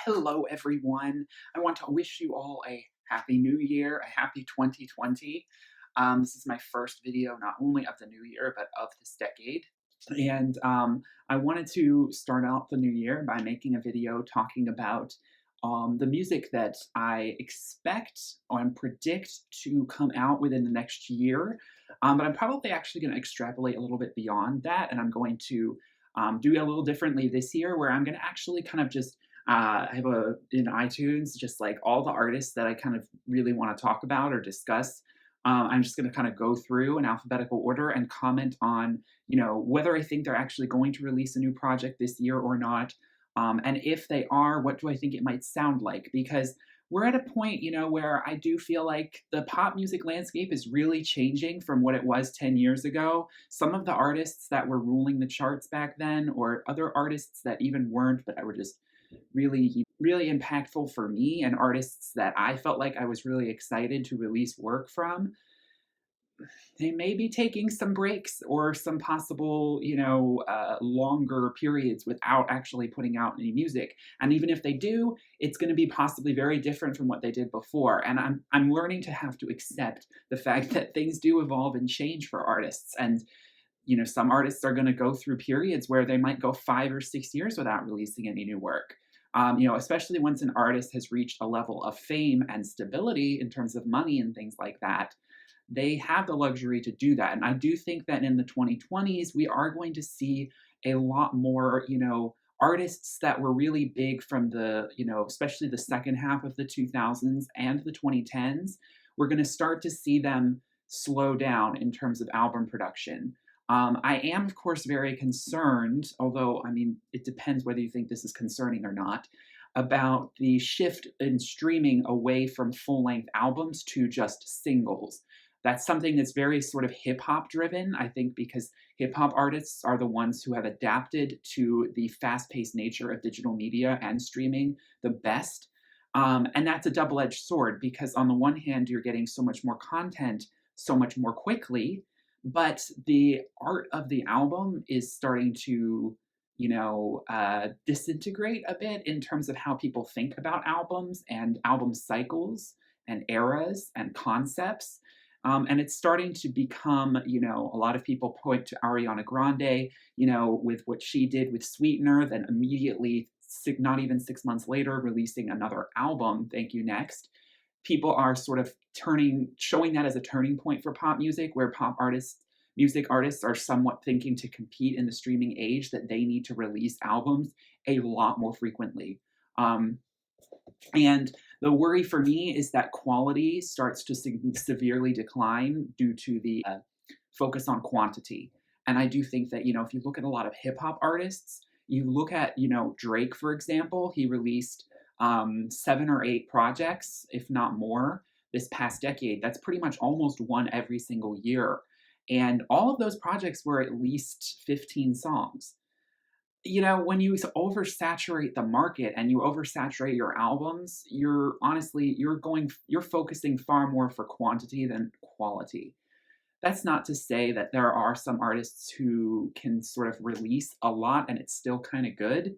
Hello, everyone. I want to wish you all a happy new year, a happy 2020. This is my first video, not only of the new year, but of this decade. And I wanted to start out the new year by making a video talking about the music that I expect and predict to come out within the next year. But I'm probably actually going to extrapolate a little bit beyond that, and I'm going to do it a little differently this year, where I'm going to actually kind of just I have in iTunes just like all the artists that I kind of really want to talk about or discuss. I'm just going to kind of go through in alphabetical order and comment on, whether I think they're actually going to release a new project this year or not. And if they are, what do I think it might sound like? Because we're at a point, where I do feel like the pop music landscape is really changing from what it was 10 years ago. Some of the artists that were ruling the charts back then, or other artists that even weren't, but I were just really impactful for me, and artists that I felt like I was really excited to release work from, they may be taking some breaks or some possible, longer periods without actually putting out any music. And even if they do, it's going to be possibly very different from what they did before. And I'm learning to have to accept the fact that things do evolve and change for artists. And some artists are going to go through periods where they might go 5 or 6 years without releasing any new work. Especially once an artist has reached a level of fame and stability in terms of money and things like that, they have the luxury to do that. And I do think that in the 2020s, we are going to see a lot more, artists that were really big from the, especially the second half of the 2000s and the 2010s. We're going to start to see them slow down in terms of album production. I am, of course, very concerned, although, it depends whether you think this is concerning or not, about the shift in streaming away from full-length albums to just singles. That's something that's very sort of hip-hop driven, I think, because hip-hop artists are the ones who have adapted to the fast-paced nature of digital media and streaming the best. And that's a double-edged sword, because on the one hand, you're getting so much more content so much more quickly, but the art of the album is starting to, disintegrate a bit in terms of how people think about albums and album cycles and eras and concepts. And it's starting to become, a lot of people point to Ariana Grande, with what she did with Sweetener, then immediately, not even 6 months later, releasing another album, Thank You Next. People are sort of showing that as a turning point for pop music, where music artists are somewhat thinking to compete in the streaming age that they need to release albums a lot more frequently. And the worry for me is that quality starts to severely decline due to the focus on quantity. And I do think that, if you look at a lot of hip hop artists, you look at, Drake, for example, he released 7 or 8 projects, if not more, this past decade. That's pretty much almost one every single year. And all of those projects were at least 15 songs. When you oversaturate the market and you oversaturate your albums, you're focusing far more for quantity than quality. That's not to say that there are some artists who can sort of release a lot and it's still kind of good.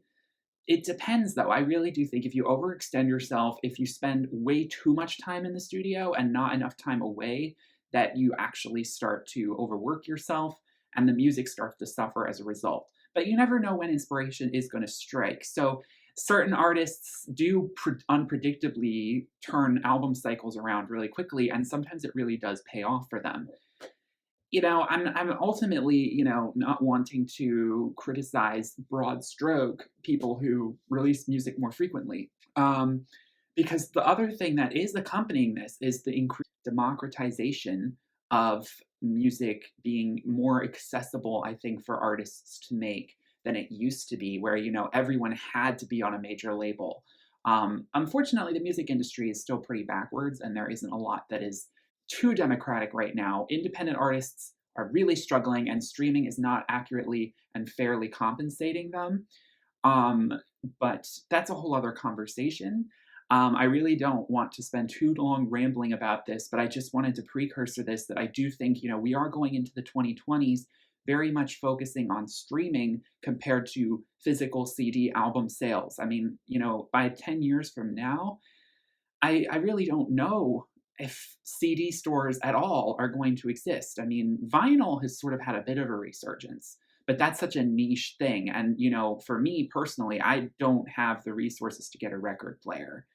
It depends, though. I really do think if you overextend yourself, if you spend way too much time in the studio and not enough time away, that you actually start to overwork yourself and the music starts to suffer as a result. But you never know when inspiration is going to strike. So certain artists do unpredictably turn album cycles around really quickly, and sometimes it really does pay off for them. I'm ultimately, not wanting to criticize broad stroke people who release music more frequently. Because the other thing that is accompanying this is the increased democratization of music being more accessible, I think, for artists to make than it used to be, where, everyone had to be on a major label. Unfortunately, the music industry is still pretty backwards, and there isn't a lot that is too democratic right now. Independent artists are really struggling, and streaming is not accurately and fairly compensating them. But that's a whole other conversation. I really don't want to spend too long rambling about this, but I just wanted to precursor this, that I do think, we are going into the 2020s very much focusing on streaming compared to physical CD album sales. I mean, by 10 years from now, I really don't know if CD stores at all are going to exist. I mean, vinyl has sort of had a bit of a resurgence, but that's such a niche thing. And, for me personally, I don't have the resources to get a record player.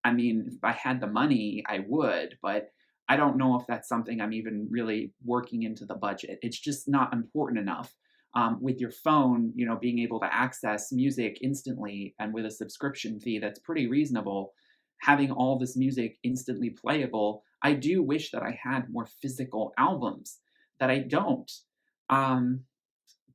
I mean, if I had the money, I would, but I don't know if that's something I'm even really working into the budget. It's just not important enough. With your phone, being able to access music instantly and with a subscription fee that's pretty reasonable, having all this music instantly playable, I do wish that I had more physical albums that I don't. Um,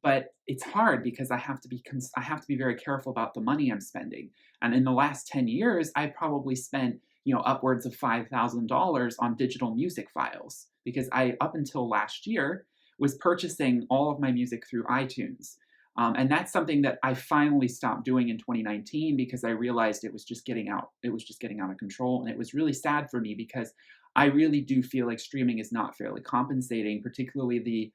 but it's hard because I have to be very careful about the money I'm spending. And in the last 10 years, I probably spent, upwards of $5,000 on digital music files because I, up until last year, was purchasing all of my music through iTunes. And that's something that I finally stopped doing in 2019 because I realized it was just getting out. It was just getting out of control, and it was really sad for me because I really do feel like streaming is not fairly compensating, particularly the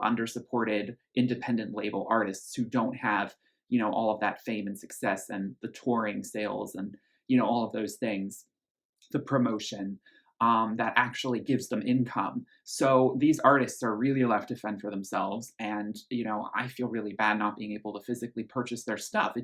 under-supported independent label artists who don't have all of that fame and success and the touring sales and all of those things, the promotion that actually gives them income. So these artists are really left to fend for themselves. And, I feel really bad not being able to physically purchase their stuff.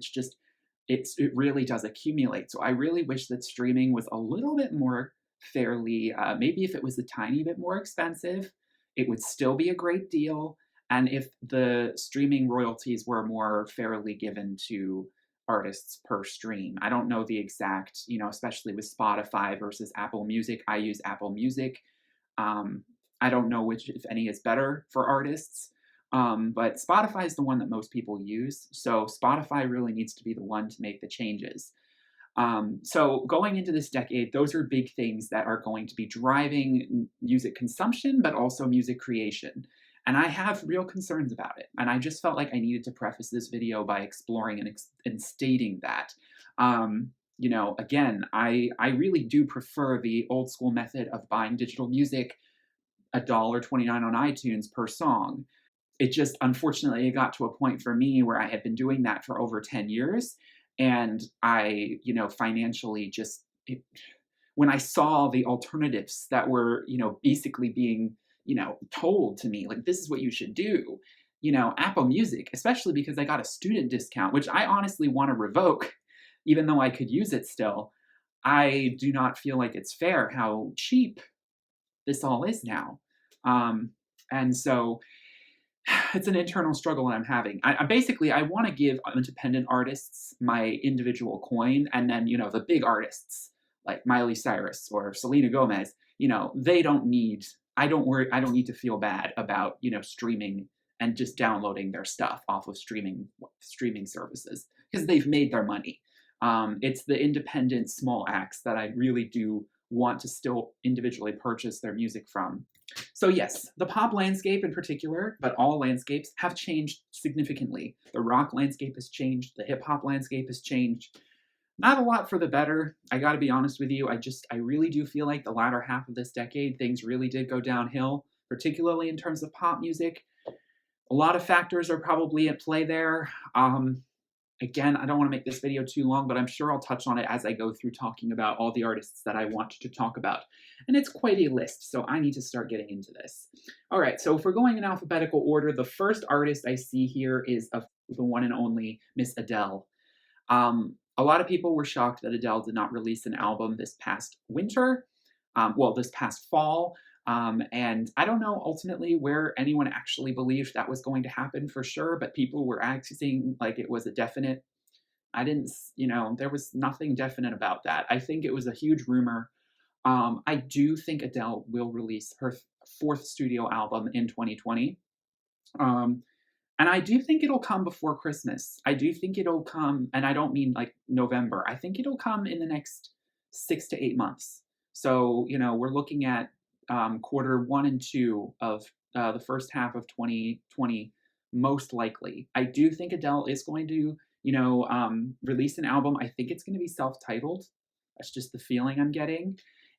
It really does accumulate. So I really wish that streaming was a little bit more fairly, maybe if it was a tiny bit more expensive, it would still be a great deal. And if the streaming royalties were more fairly given to artists per stream. I don't know the exact, especially with Spotify versus Apple Music. I use Apple Music. Um, I don't know which, if any, is better for artists. But Spotify is the one that most people use. So Spotify really needs to be the one to make the changes. So going into this decade, those are big things that are going to be driving music consumption, but also music creation. And I have real concerns about it. And I just felt like I needed to preface this video by exploring and stating that. Again, I really do prefer the old school method of buying digital music, $1.29 on iTunes per song. It just, unfortunately, it got to a point for me where I had been doing that for over 10 years. And I, financially just, when I saw the alternatives that were, basically being, told to me, like, this is what you should do, Apple Music, especially because I got a student discount, which I honestly want to revoke, even though I could use it still. I do not feel like it's fair how cheap this all is now. And so it's an internal struggle that I'm having. I basically I want to give independent artists my individual coin, and then the big artists like Miley Cyrus or Selena Gomez, they don't need. I don't worry. I don't need to feel bad about streaming and just downloading their stuff off of streaming services because they've made their money. It's the independent small acts that I really do want to still individually purchase their music from. So yes, the pop landscape in particular, but all landscapes have changed significantly. The rock landscape has changed, the hip hop landscape has changed. Not a lot for the better. I got to be honest with you. I really do feel like the latter half of this decade, things really did go downhill, particularly in terms of pop music. A lot of factors are probably at play there. Again, I don't want to make this video too long, but I'm sure I'll touch on it as I go through talking about all the artists that I want to talk about. And it's quite a list, so I need to start getting into this. All right, so if we're going in alphabetical order, the first artist I see here is the one and only Miss Adele. A lot of people were shocked that Adele did not release an album this past winter, this past fall. And I don't know ultimately where anyone actually believed that was going to happen for sure, but people were acting like it was a definite. I didn't, there was nothing definite about that. I think it was a huge rumor. I do think Adele will release her fourth studio album in 2020. And I do think it'll come before Christmas. I do think it'll come, and I don't mean like November. I think it'll come in the next 6 to 8 months. So, we're looking at quarter 1 and 2 of the first half of 2020, most likely. I do think Adele is going to, release an album. I think it's going to be self-titled. That's just the feeling I'm getting.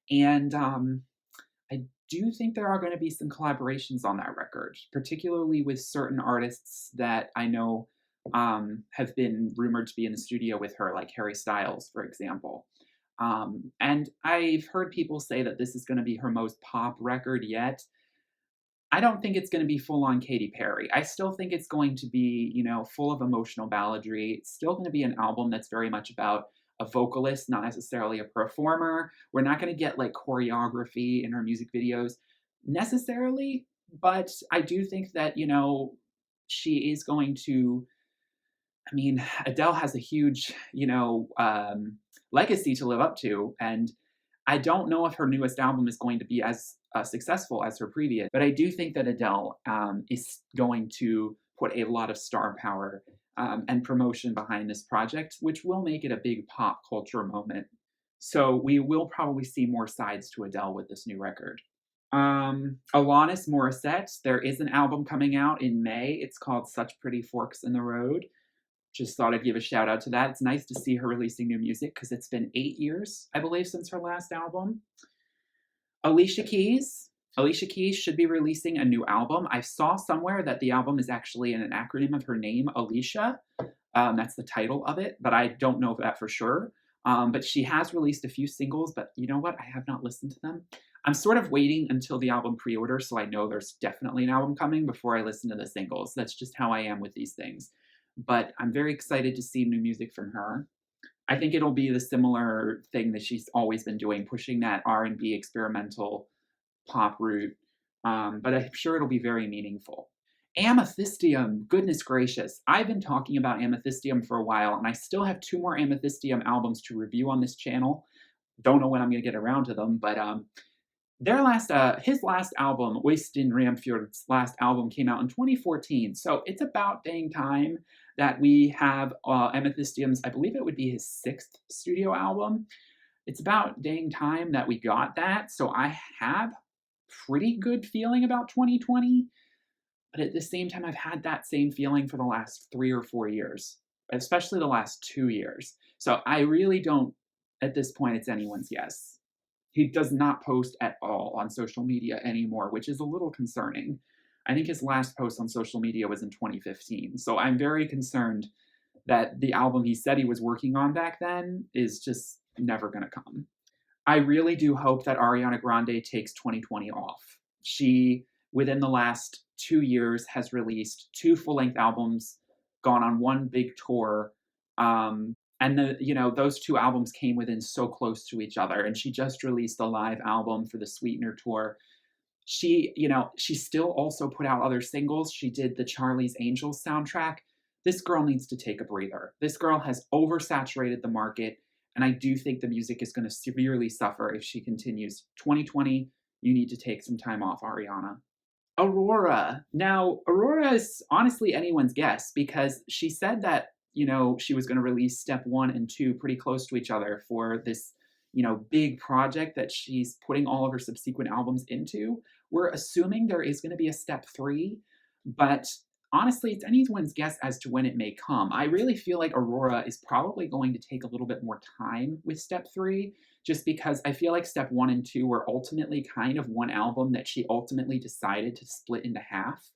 And I do think there are going to be some collaborations on that record, particularly with certain artists that I know have been rumored to be in the studio with her, like Harry Styles, for example. And I've heard people say that this is going to be her most pop record yet. I don't think it's going to be full on Katy Perry. I still think it's going to be, full of emotional balladry. It's still going to be an album that's very much about a vocalist, not necessarily a performer. We're not going to get like choreography in her music videos necessarily, but I do think that, she is going to. I mean, Adele has a huge, legacy to live up to, and I don't know if her newest album is going to be as successful as her previous, but I do think that Adele is going to put a lot of star power and promotion behind this project, which will make it a big pop culture moment. So we will probably see more sides to Adele with this new record. Alanis Morissette, there is an album coming out in May. It's called Such Pretty Forks in the Road. Just thought I'd give a shout out to that. It's nice to see her releasing new music because it's been 8 years, I believe, since her last album. Alicia Keys. Alicia Keys should be releasing a new album. I saw somewhere that the album is actually an acronym of her name, Alicia. That's the title of it, but I don't know that for sure. But she has released a few singles, but you know what? I have not listened to them. I'm sort of waiting until the album pre-order so I know there's definitely an album coming before I listen to the singles. That's just how I am with these things. But I'm very excited to see new music from her. I think it'll be the similar thing that she's always been doing, pushing that R&B experimental pop route. But I'm sure it'll be very meaningful. Amethystium, goodness gracious. I've been talking about Amethystium for a while, and I still have 2 more Amethystium albums to review on this channel. Don't know when I'm going to get around to them, but his last album, Øystein Ramfjord's last album, came out in 2014. So it's about dang time that we have Amethystium's, I believe it would be his 6th studio album. It's about dang time that we got that. So I have pretty good feeling about 2020. But at the same time, I've had that same feeling for the last 3 or 4 years, especially the last 2 years. So I really don't, at this point, it's anyone's guess. He does not post at all on social media anymore, which is a little concerning. I think his last post on social media was in 2015. So I'm very concerned that the album he said he was working on back then is just never going to come. I really do hope that Ariana Grande takes 2020 off. She, within the last 2 years, has released 2 full-length albums, gone on 1 big tour, and those 2 albums came within so close to each other. And she just released a live album for the Sweetener tour. She still also put out other singles. She did the Charlie's Angels soundtrack. This girl needs to take a breather. This girl has oversaturated the market, and I do think the music is going to severely suffer if she continues. 2020, you need to take some time off, Ariana. Aurora. Now, Aurora is honestly anyone's guess because she said that, she was going to release step 1 and 2 pretty close to each other for this, big project that she's putting all of her subsequent albums into. We're assuming there is going to be a step 3, but honestly, it's anyone's guess as to when it may come. I really feel like Aurora is probably going to take a little bit more time with step 3, just because I feel like step 1 and 2 were ultimately kind of one album that she ultimately decided to split into half.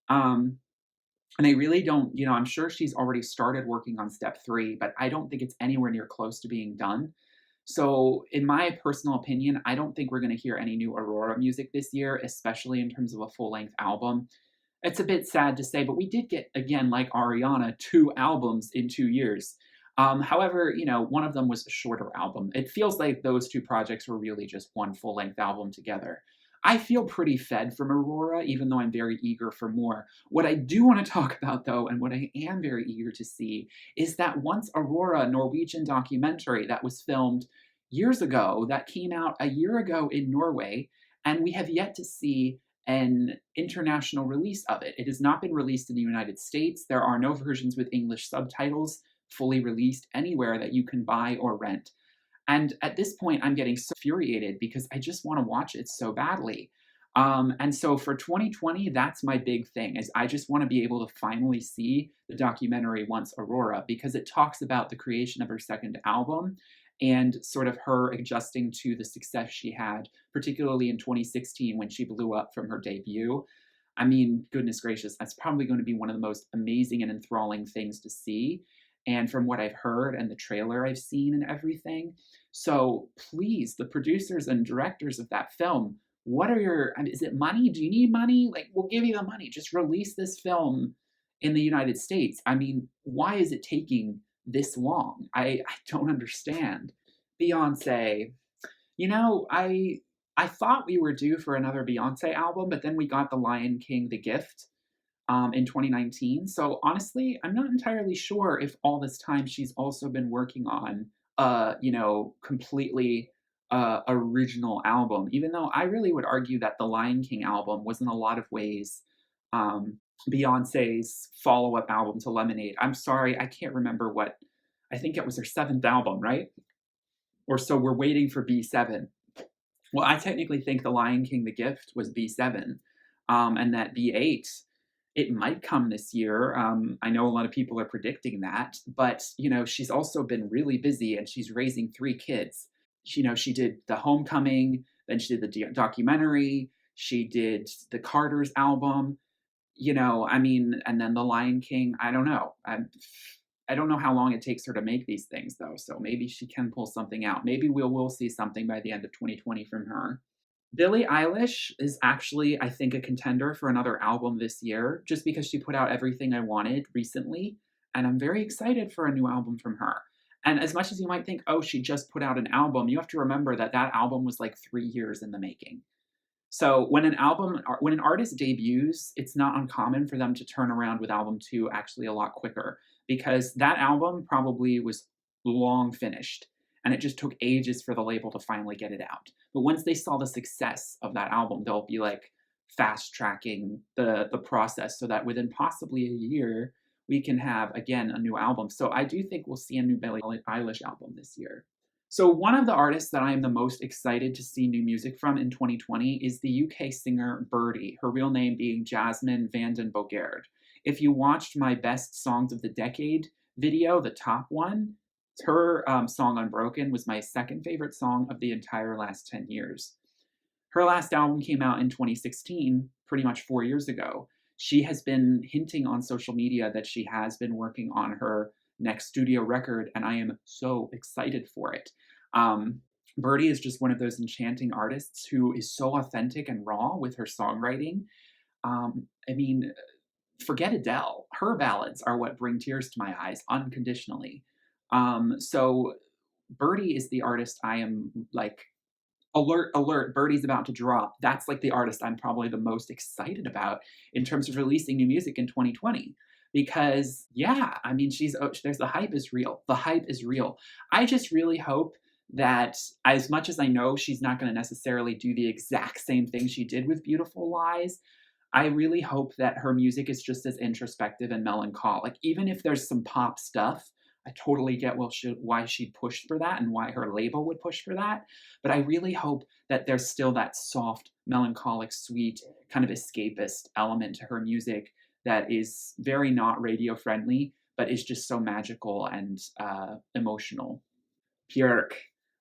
And I really don't, I'm sure she's already started working on step 3, but I don't think it's anywhere near close to being done. So in my personal opinion, I don't think we're going to hear any new Aurora music this year, especially in terms of a full-length album. It's a bit sad to say, but we did get, again, like Ariana, 2 albums in 2 years. However, one of them was a shorter album. It feels like those 2 projects were really just one full-length album together. I feel pretty fed from Aurora, even though I'm very eager for more. What I do want to talk about, though, and what I am very eager to see, is that Once Aurora Norwegian documentary that was filmed years ago, that came out a year ago in Norway, and we have yet to see an international release of it. It has not been released in the United States. There are no versions with English subtitles fully released anywhere that you can buy or rent. And at this point, I'm getting so infuriated because I just want to watch it so badly. And so for 2020, that's my big thing, is I just want to be able to finally see the documentary Once Aurora, because it talks about the creation of her second album. and sort of her adjusting to the success she had, particularly in 2016 when she blew up from her debut. I mean, goodness gracious, that's probably going to be one of the most amazing and enthralling things to see. And from what I've heard and the trailer I've seen and everything. So please, the producers and directors of that film, what are your, I mean, is it money? Do you need money? Like, we'll give you the money. Just release this film in the United States. I mean, why is it taking this long? I don't understand. Beyonce, I thought we were due for another Beyonce album, but then we got The Lion King: The Gift in 2019. So honestly, I'm not entirely sure if all this time she's also been working on completely original album. Even though I really would argue that the Lion King album was in a lot of ways um, Beyonce's follow-up album to Lemonade. I'm sorry, I can't remember what. I think it was her seventh album, right? Or so we're waiting for B7. Well, I technically think The Lion King: The Gift was B7, and that B8 it might come this year. I know a lot of people are predicting that, but she's also been really busy and she's raising three kids. She did the Homecoming, then she did the documentary, she did the Carter's album. I mean, and then the Lion King. I don't know. I don't know how long it takes her to make these things though, so maybe she can pull something out. Maybe we'll see something by the end of 2020 from her. Billie Eilish is actually, I think, a contender for another album this year, just because she put out Everything I Wanted recently, and I'm very excited for a new album from her. And as much as you might think, oh, she just put out an album, you have to remember that that album was like 3 years in the making. So when an artist debuts, it's not uncommon for them to turn around with album two actually a lot quicker because that album probably was long finished and it just took ages for the label to finally get it out. But once they saw the success of that album, they'll be like fast tracking the process so that within possibly a year we can have again a new album. So I do think we'll see a new Billie Eilish album this year. So, one of the artists that I am the most excited to see new music from in 2020 is the UK singer Birdie, her real name being Jasmine Vanden Bogaert. If you watched my Best Songs of the Decade video, the top one, her song Unbroken was my second favorite song of the entire last 10 years. Her last album came out in 2016, pretty much 4 years ago. She has been hinting on social media that she has been working on her next studio record, and I am so excited for it. Birdie is just one of those enchanting artists who is so authentic and raw with her songwriting. I mean, forget Adele. Her ballads are what bring tears to my eyes unconditionally. So Birdie is the artist I am like, alert, alert, Birdie's about to drop. That's like the artist I'm probably the most excited about in terms of releasing new music in 2020. Because, yeah, I mean, there's the hype is real. The hype is real. I just really hope that as much as I know she's not going to necessarily do the exact same thing she did with Beautiful Lies, I really hope that her music is just as introspective and melancholic. Even if there's some pop stuff, I totally get why she pushed for that and why her label would push for that. But I really hope that there's still that soft, melancholic, sweet, kind of escapist element to her music that is very not radio friendly, but is just so magical and emotional. Björk.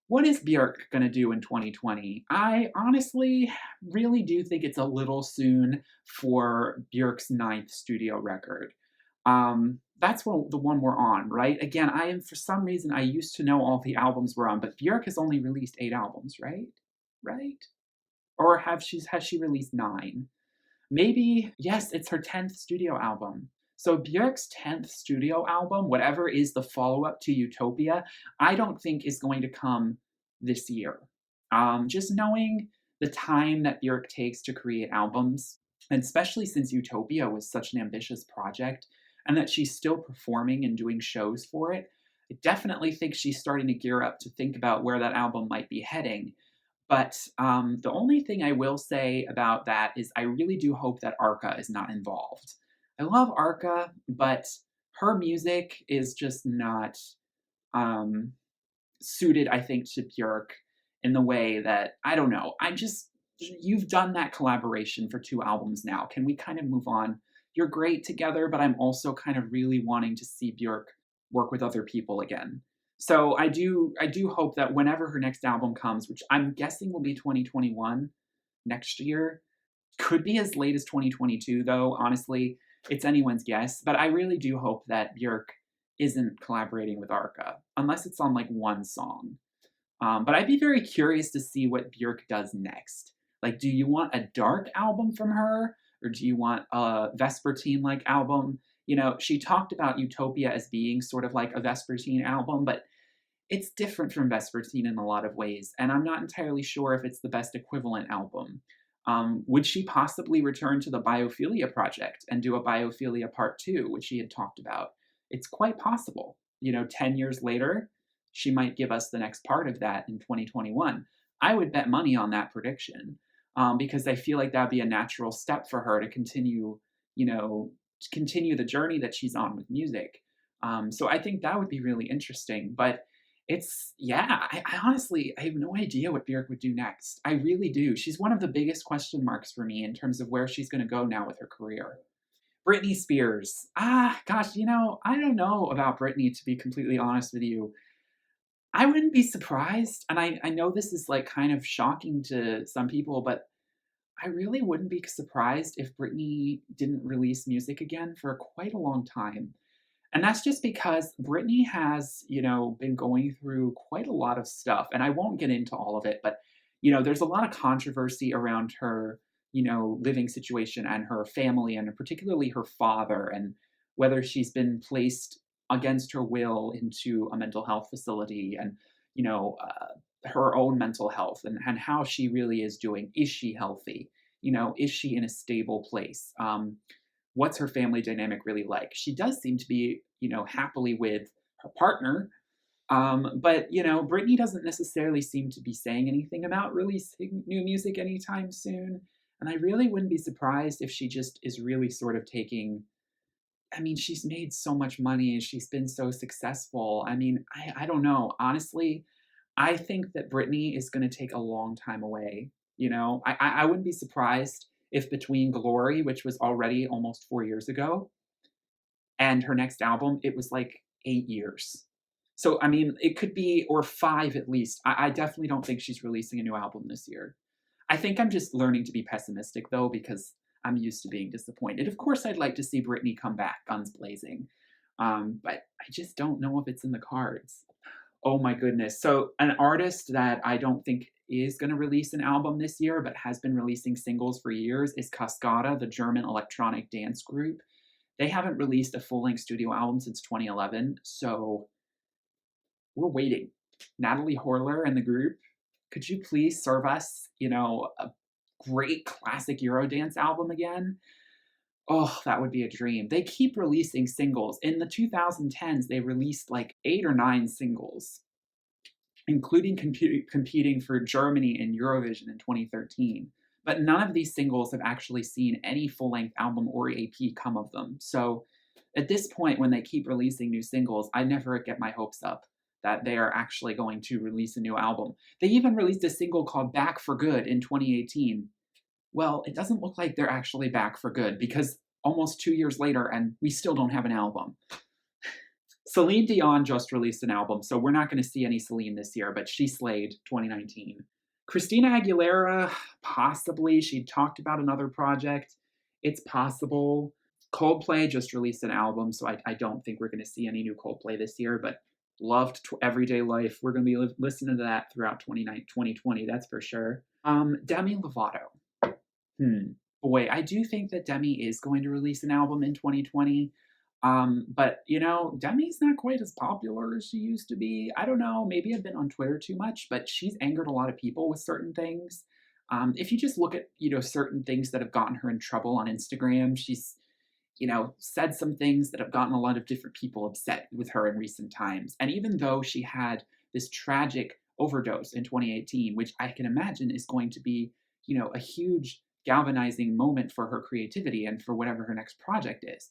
What is Björk going to do in 2020? I honestly really do think it's a little soon for Björk's ninth studio record. That's the one we're on, right? Again, for some reason, I used to know all the albums we're on, but Björk has only released 8 albums, right? Right? Or has she released 9? Maybe, yes, it's her 10th studio album. So Björk's 10th studio album, whatever is the follow-up to Utopia, I don't think is going to come this year. Just knowing the time that Björk takes to create albums, and especially since Utopia was such an ambitious project, and that she's still performing and doing shows for it, I definitely think she's starting to gear up to think about where that album might be heading. But the only thing I will say about that is I really do hope that Arca is not involved. I love Arca, but her music is just not suited, I think, to Björk in the way that, I don't know, you've done that collaboration for 2 albums now. Can we kind of move on? You're great together, but I'm also kind of really wanting to see Björk work with other people again. So I do hope that whenever her next album comes, which I'm guessing will be 2021 next year, could be as late as 2022 though, honestly, it's anyone's guess, but I really do hope that Björk isn't collaborating with Arca, unless it's on like one song. But I'd be very curious to see what Björk does next. Like, do you want a dark album from her, or do you want a Vespertine like album? You know, she talked about Utopia as being sort of like a Vespertine album, but it's different from Vespertine in a lot of ways, and I'm not entirely sure if it's the best equivalent album. Would she possibly return to the Biophilia project and do a Biophilia Part 2, which she had talked about? It's quite possible. You know, 10 years later, she might give us the next part of that in 2021. I would bet money on that prediction because I feel like that would be a natural step for her to continue, you know, to continue the journey that she's on with music. So I think that would be really interesting. But it's yeah, I honestly I have no idea what Björk would do next. I really do. She's one of the biggest question marks for me in terms of where she's going to go now with her career. Britney Spears. Gosh, you know, I don't know about Britney to be completely honest with you. I wouldn't be surprised, and I know this is like kind of shocking to some people, but I really wouldn't be surprised if Britney didn't release music again for quite a long time. And that's just because Britney has, you know, been going through quite a lot of stuff. And I won't get into all of it, but, you know, there's a lot of controversy around her, you know, living situation and her family, and particularly her father, and whether she's been placed against her will into a mental health facility, and, you know, her own mental health, and how she really is doing. Is she healthy? You know, is she in a stable place? What's her family dynamic really like? She does seem to be, you know, happily with her partner. But, you know, Britney doesn't necessarily seem to be saying anything about releasing new music anytime soon. And I really wouldn't be surprised if she just is really sort of taking. I mean, she's made so much money and she's been so successful. I mean, I don't know. Honestly, I think that Britney is going to take a long time away. You know, I wouldn't be surprised if between Glory, which was already almost 4 years ago, and her next album, it was like 8 years. So, I mean, it could be, or five at least. I definitely don't think she's releasing a new album this year. I think I'm just learning to be pessimistic though, because I'm used to being disappointed. Of course, I'd like to see Britney come back, guns blazing. But I just don't know if it's in the cards. Oh my goodness. So, an artist that I don't think is going to release an album this year, but has been releasing singles for years, is Cascada, the German electronic dance group. They haven't released a full length studio album since 2011. So, we're waiting. Natalie Horler and the group, could you please serve us, you know, a great classic Eurodance album again? Oh, that would be a dream. They keep releasing singles. In the 2010s, they released like 8 or 9 singles, including competing for Germany in Eurovision in 2013. But none of these singles have actually seen any full length album or EP come of them. So at this point, when they keep releasing new singles, I never get my hopes up that they are actually going to release a new album. They even released a single called Back for Good in 2018. Well, it doesn't look like they're actually back for good because almost 2 years later, and we still don't have an album. Celine Dion just released an album, so we're not going to see any Celine this year, but she slayed 2019. Christina Aguilera, possibly. She talked about another project. It's possible. Coldplay just released an album, so I don't think we're going to see any new Coldplay this year, but loved Everyday Life. We're going to be listening to that throughout 2020, that's for sure. Demi Lovato. Boy, I do think that Demi is going to release an album in 2020. But you know, Demi's not quite as popular as she used to be. I don't know, maybe I've been on Twitter too much, but she's angered a lot of people with certain things. If you just look at, you know, certain things that have gotten her in trouble on Instagram, she's, you know, said some things that have gotten a lot of different people upset with her in recent times. And even though she had this tragic overdose in 2018, which I can imagine is going to be, you know, a huge galvanizing moment for her creativity and for whatever her next project is.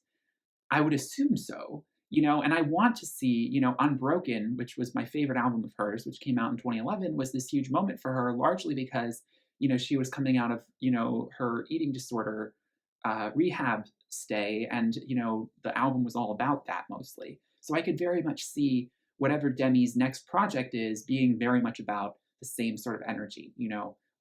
I would assume so, you know, and I want to see, you know, Unbroken, which was my favorite album of hers, which came out in 2011, was this huge moment for her, largely because, you know, she was coming out of, you know, her eating disorder rehab stay, and, you know, the album was all about that mostly. So I could very much see whatever Demi's next project is being very much about the same sort of energy,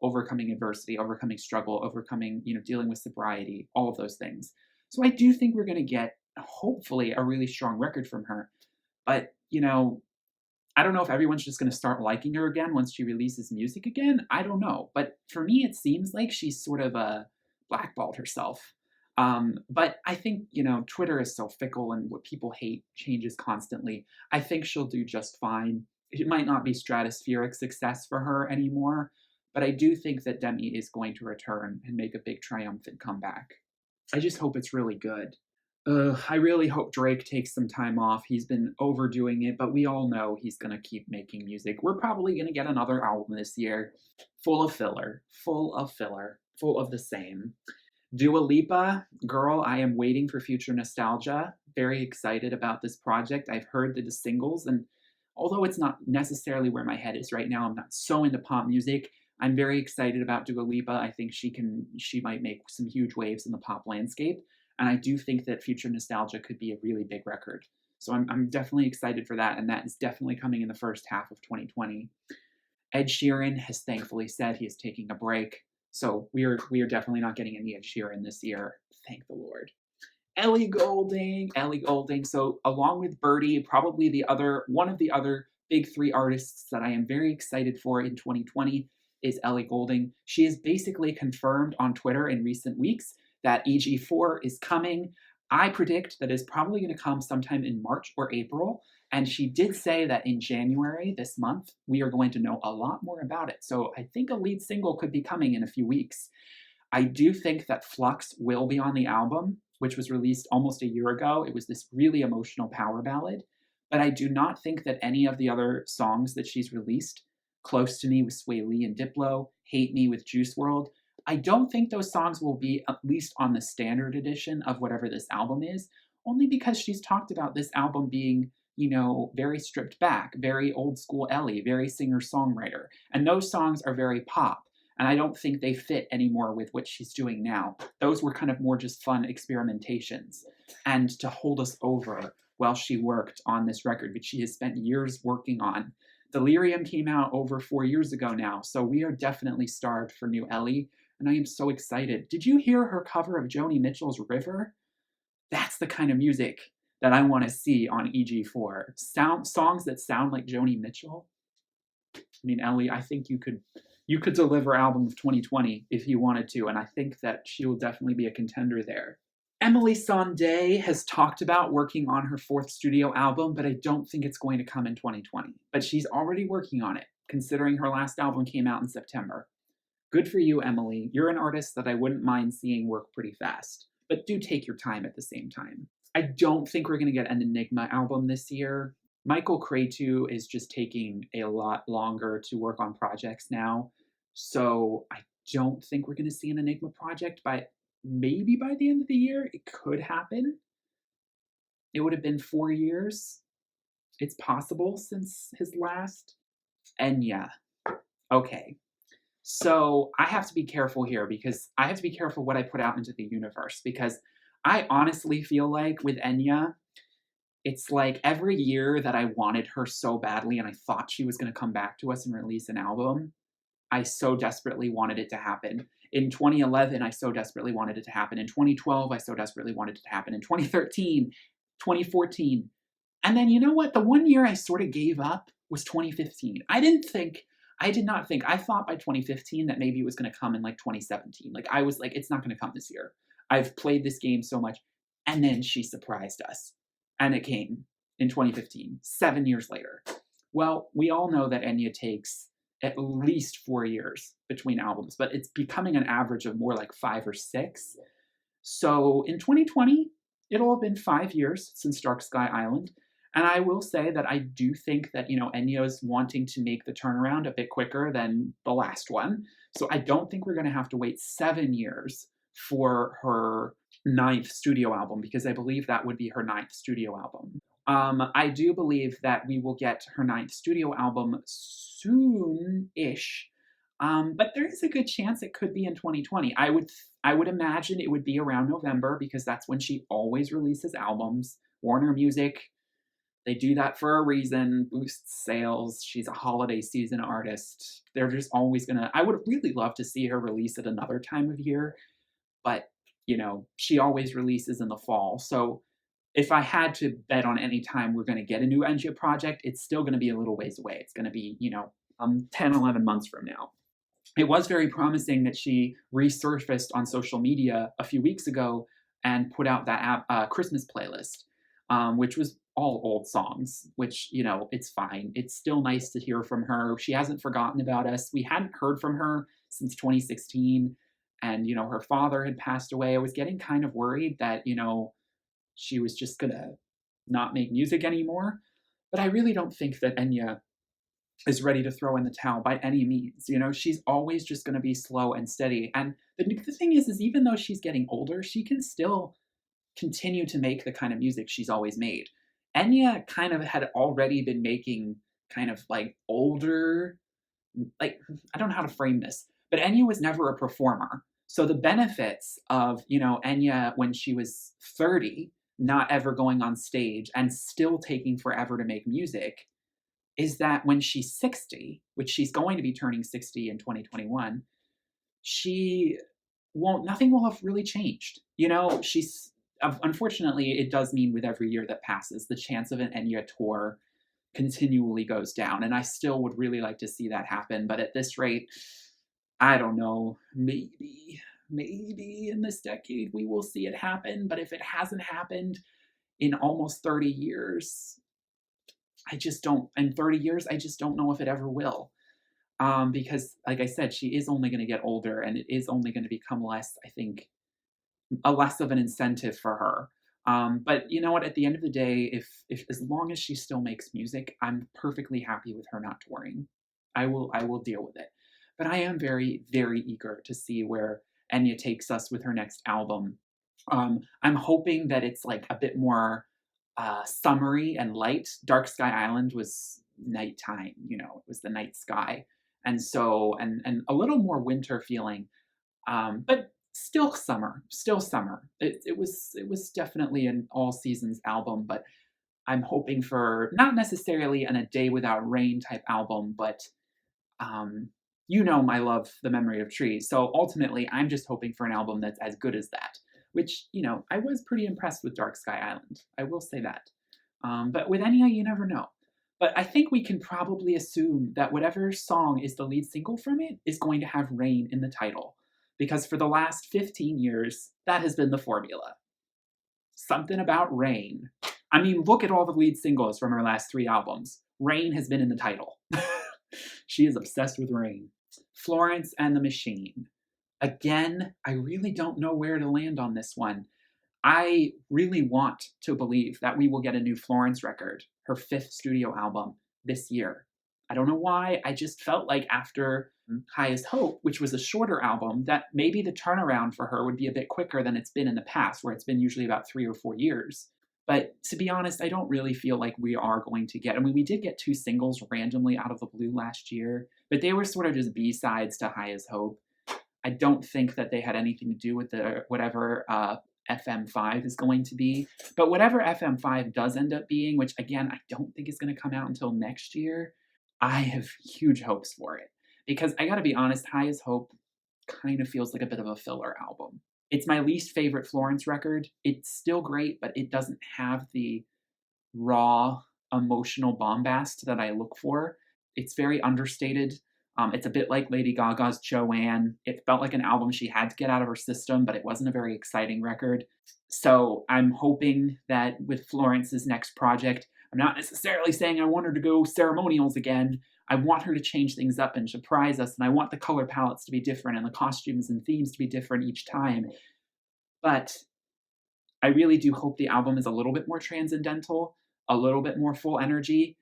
overcoming adversity, overcoming struggle, overcoming, dealing with sobriety, all of those things. So I do think we're going to get, hopefully, a really strong record from her. But, I don't know if everyone's just going to start liking her again once she releases music again. I don't know. But for me, it seems like she's sort of blackballed herself. But I think, Twitter is so fickle and what people hate changes constantly. I think she'll do just fine. It might not be stratospheric success for her anymore, but I do think that Demi is going to return and make a big triumphant comeback. I just hope it's really good. I really hope Drake takes some time off. He's been overdoing it, but we all know he's going to keep making music. We're probably going to get another album this year full of filler, full of the same. Dua Lipa, girl, I am waiting for future nostalgia. Very excited about this project. I've heard the singles, and although it's not necessarily where my head is right now, I'm not so into pop music. I'm very excited about Dua Lipa. I think she might make some huge waves in the pop landscape. And I do think that Future Nostalgia could be a really big record. So I'm definitely excited for that. And that is definitely coming in the first half of 2020. Ed Sheeran has thankfully said he is taking a break. So we are definitely not getting any Ed Sheeran this year. Thank the Lord. Ellie Goulding. So along with Birdie, probably one of the other big three artists that I am very excited for in 2020 is Ellie Goulding. She is basically confirmed on Twitter in recent weeks that EG4 is coming. I predict that it's probably going to come sometime in March or April. And she did say that in January this month, we are going to know a lot more about it. So I think a lead single could be coming in a few weeks. I do think that Flux will be on the album, which was released almost a year ago. It was this really emotional power ballad. But I do not think that any of the other songs that she's released, Close to Me with Sway Lee and Diplo, Hate Me with Juice WRLD, I don't think those songs will be at least on the standard edition of whatever this album is, only because she's talked about this album being, very stripped back, very old school Ellie, very singer-songwriter. And those songs are very pop. And I don't think they fit anymore with what she's doing now. Those were kind of more just fun experimentations. And to hold us over while she worked on this record, which she has spent years working on. Delirium came out over 4 years ago now, so we are definitely starved for new Ellie. And I am so excited. Did you hear her cover of Joni Mitchell's River? That's the kind of music that I want to see on EG4. Songs that sound like Joni Mitchell. I mean, Ellie, I think you could deliver album of 2020 if you wanted to, and I think that she will definitely be a contender there. Emily Sandé has talked about working on her 4th studio album, but I don't think it's going to come in 2020. But she's already working on it, considering her last album came out in September. Good for you, Emily. You're an artist that I wouldn't mind seeing work pretty fast, but do take your time at the same time. I don't think we're going to get an Enigma album this year. Michael Cretu is just taking a lot longer to work on projects now, so I don't think we're going to see an Enigma project, but maybe by the end of the year, it could happen. It would have been 4 years. It's possible since his last. Enya. Okay. So I have to be careful here because I have to be careful what I put out into the universe, because I honestly feel like with Enya, it's like every year that I wanted her so badly and I thought she was going to come back to us and release an album, I so desperately wanted it to happen. In 2011, I so desperately wanted it to happen. In 2012, I so desperately wanted it to happen. In 2013, 2014. And then you know what? The one year I sort of gave up was 2015. I did not think. I thought by 2015 that maybe it was going to come in like 2017. Like I was like, it's not going to come this year. I've played this game so much. And then she surprised us. And it came in 2015, 7 years later. Well, we all know that Enya takes at least 4 years between albums, but it's becoming an average of more like 5 or 6. So in 2020, it'll have been 5 years since Dark Sky Island. And I will say that I do think that, Enya's wanting to make the turnaround a bit quicker than the last one. So I don't think we're going to have to wait 7 years for her 9th studio album, because I believe that would be her 9th studio album. I do believe that we will get her 9th studio album soon-ish. But there is a good chance it could be in 2020. I would imagine it would be around November, because that's when she always releases albums. Warner Music, They do that for a reason, boost sales. She's a holiday season artist. They're just always gonna I would really love to see her release at another time of year, but, she always releases in the fall. So if I had to bet on any time we're gonna get a new Enja project, it's still gonna be a little ways away. It's gonna be, 10, 11 months from now. It was very promising that she resurfaced on social media a few weeks ago and put out that Christmas playlist, which was all old songs, which, it's fine. It's still nice to hear from her. She hasn't forgotten about us. We hadn't heard from her since 2016. And, her father had passed away. I was getting kind of worried that, she was just going to not make music anymore. But I really don't think that Enya is ready to throw in the towel by any means. She's always just going to be slow and steady. And the thing is even though she's getting older, she can still continue to make the kind of music she's always made. Enya kind of had already been making kind of like older, like, I don't know how to frame this, but Enya was never a performer. So the benefits of, Enya when she was 30, not ever going on stage and still taking forever to make music, is that when she's 60, which she's going to be turning 60 in 2021, she won't, nothing will have really changed. She's, unfortunately, it does mean with every year that passes, the chance of an Enya tour continually goes down. And I still would really like to see that happen. But at this rate, I don't know, maybe in this decade we will see it happen. But if it hasn't happened in almost 30 years, in 30 years, I just don't know if it ever will. Because, like I said, she is only going to get older, and it is only going to become less, I think, less of an incentive for her. But you know what? At the end of the day, if as long as she still makes music, I'm perfectly happy with her not touring. I will deal with it. But I am very, very eager to see where Enya takes us with her next album. I'm hoping that it's like a bit more summery and light. Dark Sky Island was nighttime, it was the night sky. And so, and a little more winter feeling, but still summer, still summer. It was definitely an all seasons album, but I'm hoping for not necessarily an A Day Without Rain type album, but I love The Memory of Trees. So ultimately, I'm just hoping for an album that's as good as that, which, I was pretty impressed with Dark Sky Island. I will say that. But with Enya, you never know. But I think we can probably assume that whatever song is the lead single from it is going to have rain in the title. Because for the last 15 years, that has been the formula. Something about rain. I mean, look at all the lead singles from her last 3 albums. Rain has been in the title. She is obsessed with rain. Florence and the Machine. Again, I really don't know where to land on this one. I really want to believe that we will get a new Florence record, her 5th studio album, this year. I don't know why. I just felt like after Highest Hope, which was a shorter album, that maybe the turnaround for her would be a bit quicker than it's been in the past, where it's been usually about 3 or 4 years. But to be honest, I don't really feel like we are going to get, we did get 2 singles randomly out of the blue last year, but they were sort of just B-sides to Highest Hope. I don't think that they had anything to do with whatever FM5 is going to be. But whatever FM5 does end up being, which again, I don't think is going to come out until next year, I have huge hopes for it. Because I gotta be honest, Highest Hope kind of feels like a bit of a filler album. It's my least favorite Florence record. It's still great, but it doesn't have the raw emotional bombast that I look for. It's very understated. It's a bit like Lady Gaga's Joanne. It felt like an album she had to get out of her system, but it wasn't a very exciting record. So I'm hoping that with Florence's next project, I'm not necessarily saying I want her to go ceremonials again. I want her to change things up and surprise us, and I want the color palettes to be different and the costumes and themes to be different each time. But I really do hope the album is a little bit more transcendental, a little bit more full energy,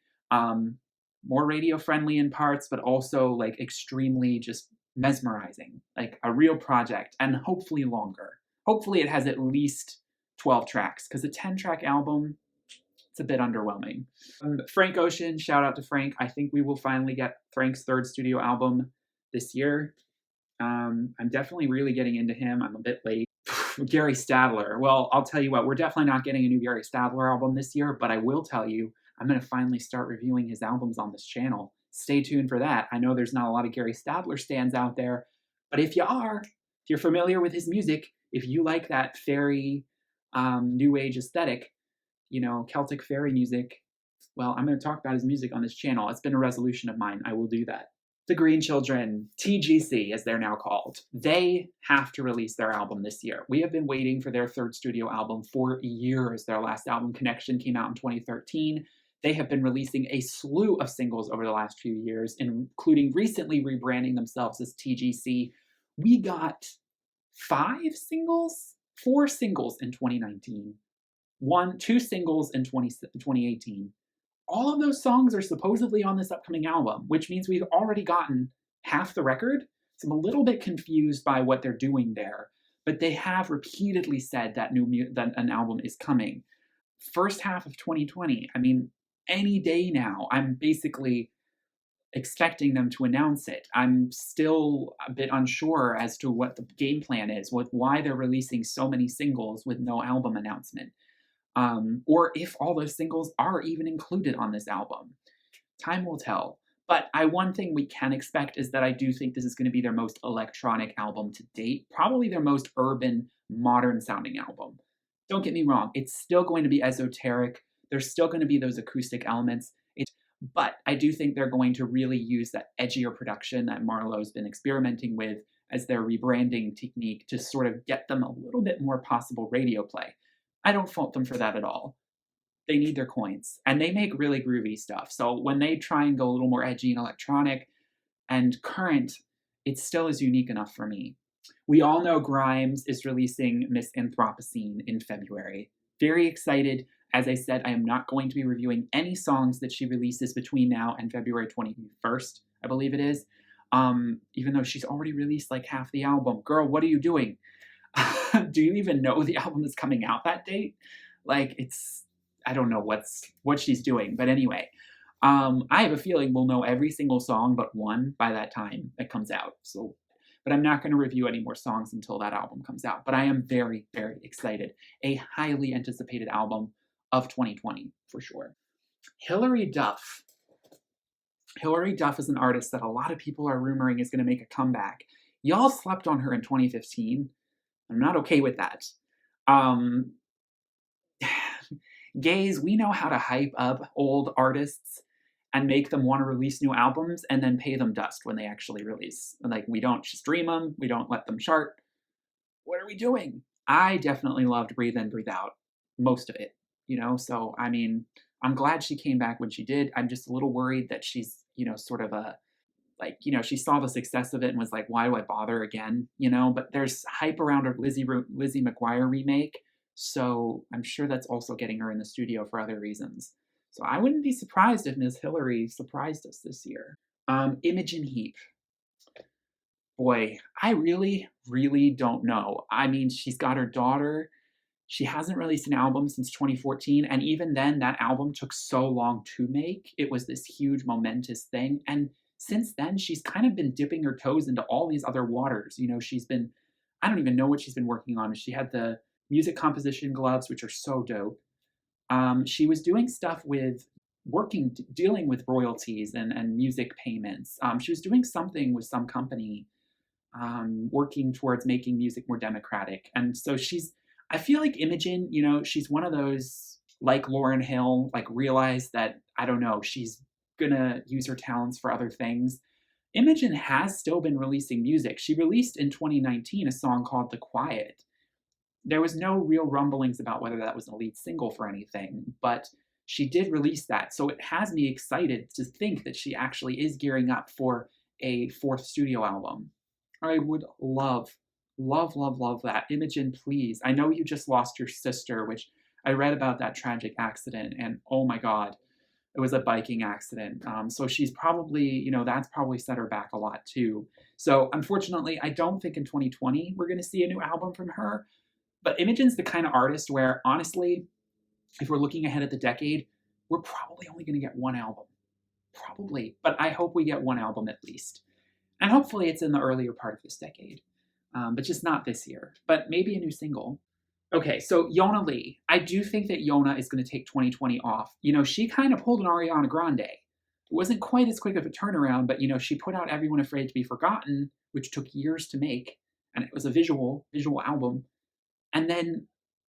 more radio friendly in parts, but also like extremely just mesmerizing, like a real project, and hopefully longer. Hopefully it has at least 12 tracks, because a 10-track album, it's a bit underwhelming. Frank Ocean, shout out to Frank. I think we will finally get Frank's 3rd studio album this year. I'm definitely really getting into him. I'm a bit late. Gary Stadler. Well, I'll tell you what, we're definitely not getting a new Gary Stadler album this year, but I will tell you, I'm going to finally start reviewing his albums on this channel. Stay tuned for that. I know there's not a lot of Gary Stadler stands out there, but if you are, if you're familiar with his music, if you like that fairy, new age aesthetic, Celtic fairy music, well, I'm going to talk about his music on this channel. It's been a resolution of mine. I will do that. The Green Children, TGC as they're now called, they have to release their album this year. We have been waiting for their third studio album for years. Their last album, Connection, came out in 2013. They have been releasing a slew of singles over the last few years, including recently rebranding themselves as TGC. We got 4 singles in 2019, 2 singles in 2018. All of those songs are supposedly on this upcoming album, which means we've already gotten half the record. So I'm a little bit confused by what they're doing there, but they have repeatedly said that that an album is coming. First half of 2020. I mean, any day now, I'm basically expecting them to announce it. I'm still a bit unsure as to what the game plan is, with why they're releasing so many singles with no album announcement. Or if all those singles are even included on this album. Time will tell. But one thing we can expect is that I do think this is going to be their most electronic album to date, probably their most urban, modern sounding album. Don't get me wrong, it's still going to be esoteric. There's still going to be those acoustic elements. But I do think they're going to really use that edgier production that Marlowe's been experimenting with as their rebranding technique to sort of get them a little bit more possible radio play. I don't fault them for that at all. They need their coins, and they make really groovy stuff. So when they try and go a little more edgy and electronic and current, it still is unique enough for me. We all know Grimes is releasing Miss Anthropocene in February. Very excited. As I said, I am not going to be reviewing any songs that she releases between now and February 21st, I believe it is. Even though she's already released like half the album. Girl, what are you doing? Do you even know the album is coming out that date? Like, I don't know what she's doing. But anyway, I have a feeling we'll know every single song but one by that time it comes out. So, but I'm not going to review any more songs until that album comes out. But I am very, very excited. A highly anticipated album of 2020, for sure. Hilary Duff. Hilary Duff is an artist that a lot of people are rumoring is going to make a comeback. Y'all slept on her in 2015. I'm not okay with that. Gays, we know how to hype up old artists and make them want to release new albums and then pay them dust when they actually release. Like, we don't stream them, we don't let them chart. What are we doing? I definitely loved Breathe In, Breathe Out, most of it, So, I mean, I'm glad she came back when she did. I'm just a little worried that she's, sort of she saw the success of it and was like, why do I bother again? But there's hype around her Lizzie McGuire remake. So I'm sure that's also getting her in the studio for other reasons. So I wouldn't be surprised if Ms. Hillary surprised us this year. Imogen Heap. Boy, I really, really don't know. I mean, she's got her daughter. She hasn't released an album since 2014, and even then, that album took so long to make. It was this huge, momentous thing, and since then, she's kind of been dipping her toes into all these other waters. I don't even know what she's been working on. She had the music composition gloves, which are so dope. She was doing stuff with dealing with royalties and music payments. She was doing something with some company, working towards making music more democratic. And so I feel like Imogen, she's one of those, like Lauryn Hill, like realized that, I don't know, she's gonna use her talents for other things. Imogen has still been releasing music. She released in 2019 a song called The Quiet. There was no real rumblings about whether that was a lead single for anything, but she did release that. So it has me excited to think that she actually is gearing up for a 4th studio album. I would love that. Imogen, please. I know you just lost your sister, which I read about that tragic accident, and oh my God, it was a biking accident. So she's probably, that's probably set her back a lot too. So unfortunately, I don't think in 2020 we're going to see a new album from her. But Imogen's the kind of artist where, honestly, if we're looking ahead at the decade, we're probably only going to get one album. Probably. But I hope we get one album at least. And hopefully it's in the earlier part of this decade. But just not this year. But maybe a new single. Okay, so Yona Lee. I do think that Yona is going to take 2020 off. She kind of pulled an Ariana Grande. It wasn't quite as quick of a turnaround, but she put out Everyone Afraid to Be Forgotten, which took years to make, and it was a visual album. And then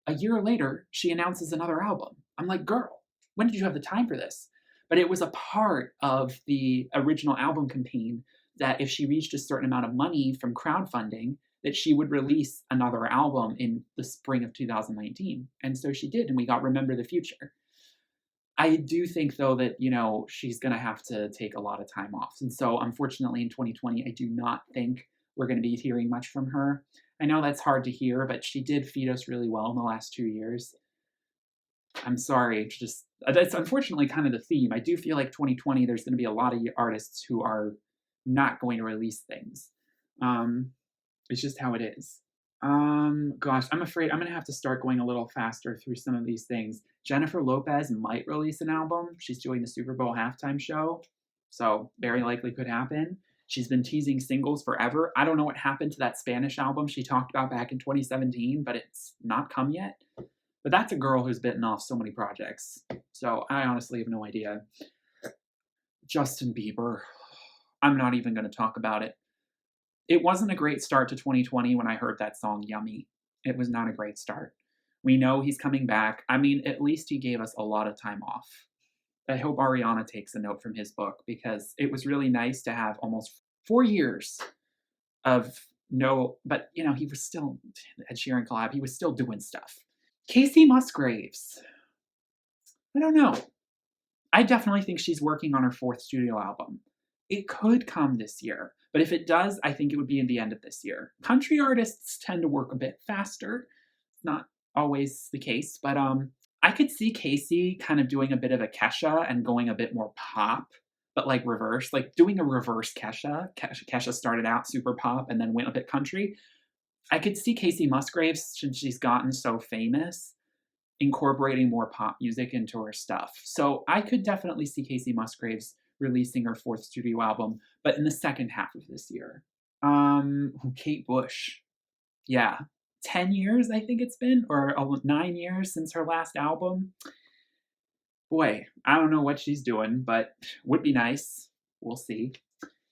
a year later, she announces another album. I'm like, girl, when did you have the time for this? But it was a part of the original album campaign that if she reached a certain amount of money from crowdfunding, that she would release another album in the spring of 2019. And so she did, and we got Remember the Future. I do think though that she's going to have to take a lot of time off. And so unfortunately in 2020 I do not think we're going to be hearing much from her. I know that's hard to hear, but she did feed us really well in the last 2 years. I'm sorry, it's just that's unfortunately kind of the theme. I do feel like 2020 there's going to be a lot of artists who are not going to release things. Um it's just how it is. Gosh, I'm afraid I'm gonna have to start going a little faster through some of these things. Jennifer Lopez might release an album. She's doing the Super Bowl halftime show, so very likely could happen. She's been teasing singles forever. I don't know what happened to that Spanish album she talked about back in 2017, but it's not come yet. But that's a girl who's bitten off so many projects. So I honestly have no idea. Justin Bieber. I'm not even going to talk about it. It wasn't a great start to 2020 when I heard that song Yummy. It was not a great start. We know he's coming back. I mean, at least he gave us a lot of time off. I hope Ariana takes a note from his book because it was really nice to have almost 4 years of no, but he was still Ed Sheeran collab. He was still doing stuff. Casey Musgraves. I don't know. I definitely think she's working on her fourth studio album. It could come this year, but if it does, I think it would be in the end of this year. Country artists tend to work a bit faster. It's not always the case, but I could see Casey kind of doing a bit of a Kesha and going a bit more pop, but like reverse, like doing a reverse Kesha. Kesha started out super pop and then went a bit country. I could see Casey Musgraves, since she's gotten so famous, incorporating more pop music into her stuff. So I could definitely see Casey Musgraves releasing her fourth studio album, but in the second half of this year. Kate Bush. Yeah. 10 years, I think it's been, or 9 years since her last album. Boy, I don't know what she's doing, but would be nice. We'll see.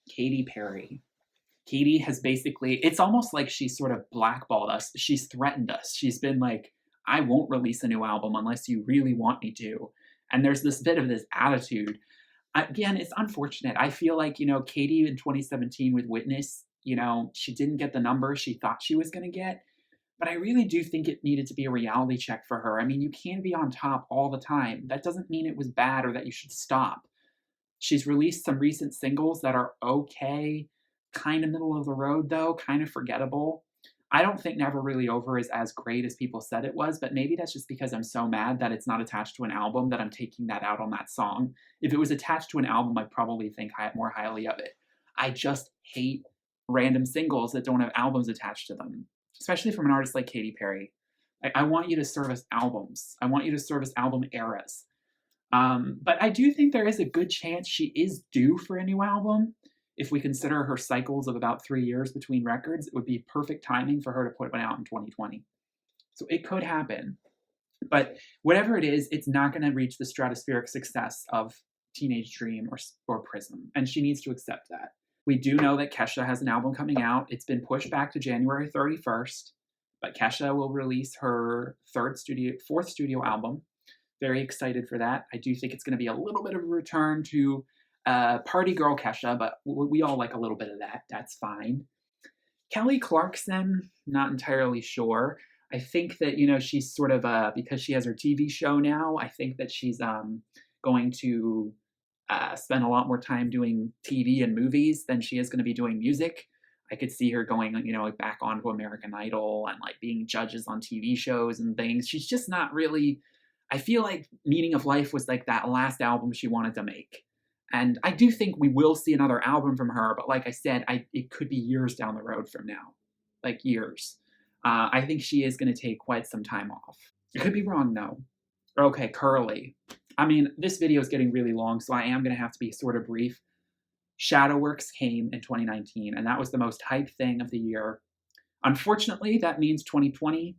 Katy Perry. Katy has basically, it's almost like she sort of blackballed us. She's threatened us. She's been like, I won't release a new album unless you really want me to. And there's this bit of this attitude. Again, it's unfortunate. I feel like, Katy in 2017 with Witness, she didn't get the numbers she thought she was going to get. But I really do think it needed to be a reality check for her. I mean, you can't be on top all the time. That doesn't mean it was bad or that you should stop. She's released some recent singles that are okay, kind of middle of the road though, kind of forgettable. I don't think Never Really Over is as great as people said it was, but maybe that's just because I'm so mad that it's not attached to an album that I'm taking that out on that song. If it was attached to an album, I'd probably think more highly of it. I just hate random singles that don't have albums attached to them, especially from an artist like Katy Perry. I want you to service albums. I want you to service album eras. But I do think there is a good chance she is due for a new album. If we consider her cycles of about 3 years between records, it would be perfect timing for her to put one out in 2020. So it could happen. But whatever it is, it's not going to reach the stratospheric success of Teenage Dream or Prism. And she needs to accept that. We do know that Kesha has an album coming out. It's been pushed back to January 31st. But Kesha will release her fourth studio album. Very excited for that. I do think it's going to be a little bit of a return to party girl Kesha, but we all like a little bit of that. That's fine. Kelly Clarkson, not entirely sure. I think that, she's sort of, because she has her TV show now, I think that she's going to spend a lot more time doing TV and movies than she is going to be doing music. I could see her going, back onto American Idol and like being judges on TV shows and things. She's just not really, I feel like Meaning of Life was like that last album she wanted to make. And I do think we will see another album from her, but like I said, it could be years down the road from now, like years. I think she is going to take quite some time off. I could be wrong though. Okay, Curly. I mean, this video is getting really long, so I am going to have to be sort of brief. Shadowworks came in 2019, and that was the most hyped thing of the year. Unfortunately, that means 2020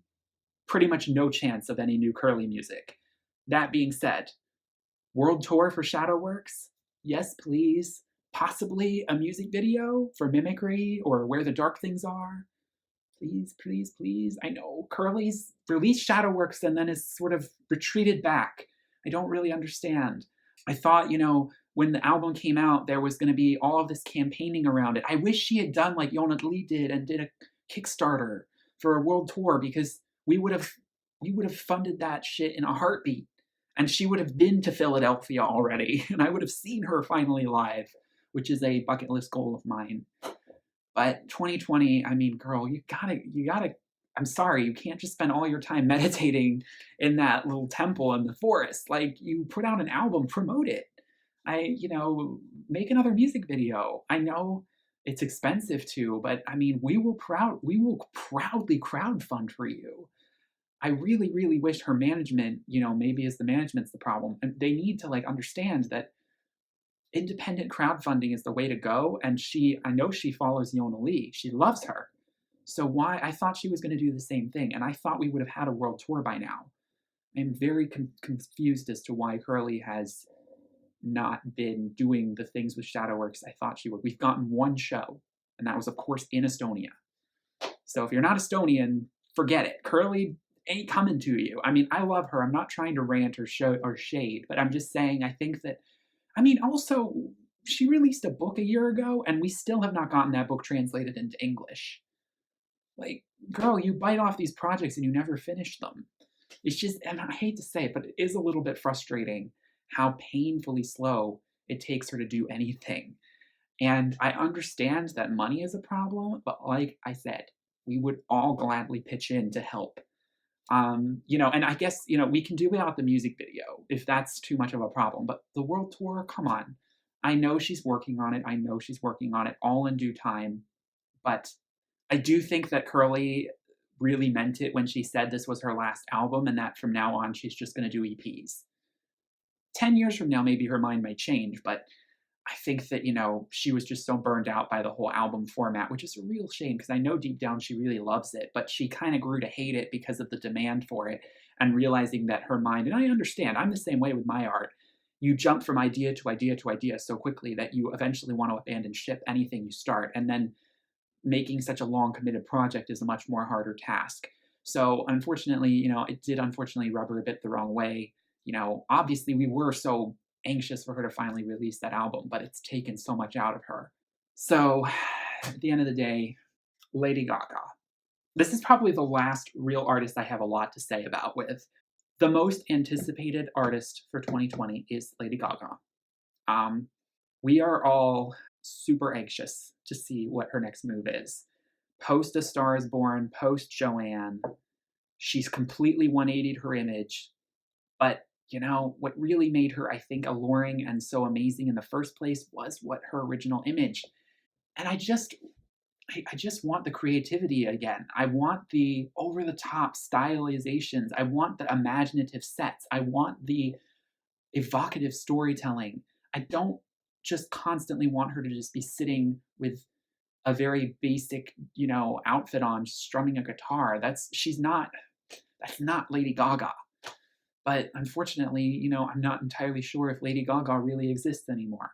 pretty much no chance of any new Curly music. That being said, world tour for Shadowworks? Yes, please. Possibly a music video for Mimicry or Where the Dark Things Are? Please, please, please. I know Curly's released Shadowworks and then has sort of retreated back. I don't really understand. I thought, when the album came out, there was going to be all of this campaigning around it. I wish she had done like Yona Lee did and did a Kickstarter for a world tour, because we would have funded that shit in a heartbeat. And she would have been to Philadelphia already, and I would have seen her finally live, which is a bucket list goal of mine. But 2020, I mean, girl, you gotta, I'm sorry, you can't just spend all your time meditating in that little temple in the forest. Like, you put out an album, promote it. Make another music video. I know it's expensive too, but I mean, we will proudly crowdfund for you. I really, really wish her management, maybe as the management's the problem, and they need to like understand that independent crowdfunding is the way to go. And I know she follows Yona Lee. She loves her. So why? I thought she was going to do the same thing, and I thought we would have had a world tour by now. I'm very confused as to why Curly has not been doing the things with Shadowworks I thought she would. We've gotten one show, and that was, of course, in Estonia. So if you're not Estonian, forget it. Curly ain't coming to you. I mean, I love her. I'm not trying to rant or shade, but I'm just saying I think that, also, she released a book a year ago, and we still have not gotten that book translated into English. Like, girl, you bite off these projects and you never finish them. It's just, and I hate to say it, but it is a little bit frustrating how painfully slow it takes her to do anything. And I understand that money is a problem, but like I said, we would all gladly pitch in to help. And I guess, we can do without the music video if that's too much of a problem. But the world tour, come on. I know she's working on it all in due time. But I do think that Curly really meant it when she said this was her last album and that from now on she's just going to do EPs. 10 years from now, maybe her mind may change, but I think that, she was just so burned out by the whole album format, which is a real shame because I know deep down she really loves it, but she kind of grew to hate it because of the demand for it and realizing that her mind, and I understand, I'm the same way with my art. You jump from idea to idea to idea so quickly that you eventually want to abandon ship anything you start, and then making such a long committed project is a much more harder task. So unfortunately, it did unfortunately rub her a bit the wrong way. Obviously we were so anxious for her to finally release that album, but it's taken so much out of her. So at the end of the day, Lady Gaga. This is probably the last real artist I have a lot to say about with. The most anticipated artist for 2020 is Lady Gaga. We are all super anxious to see what her next move is. Post A Star Is Born, post Joanne, she's completely 180'd her image, but what really made her, I think, alluring and so amazing in the first place was her original image. And I just want the creativity again. I want the over-the-top stylizations. I want the imaginative sets. I want the evocative storytelling. I don't just constantly want her to just be sitting with a very basic, outfit on, strumming a guitar. That's not Lady Gaga. But unfortunately, I'm not entirely sure if Lady Gaga really exists anymore.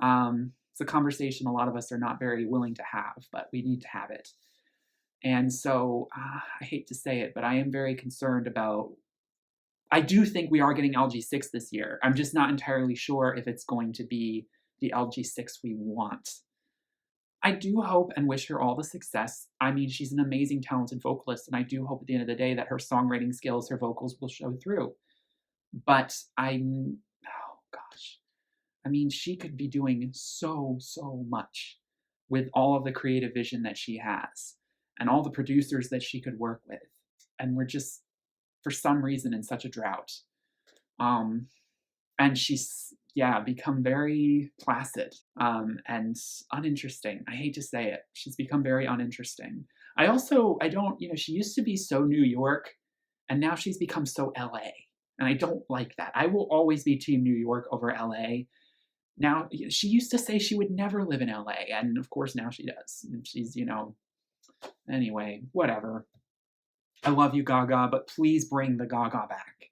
It's a conversation a lot of us are not very willing to have, but we need to have it. And so I hate to say it, but I am very concerned about, I do think we are getting LG6 this year. I'm just not entirely sure if it's going to be the LG6 we want. I do hope and wish her all the success. I mean, she's an amazing, talented vocalist, and I do hope at the end of the day that her songwriting skills, her vocals will show through. But oh gosh. I mean, she could be doing so much with all of the creative vision that she has and all the producers that she could work with. And we're just, for some reason, in such a drought. And she's, become very placid and uninteresting. I hate to say it. She's become very uninteresting. She used to be so New York, and now she's become so LA. And I don't like that. I will always be Team New York over LA. Now, she used to say she would never live in LA, and of course now she does. And she's, anyway, whatever. I love you, Gaga, but please bring the Gaga back.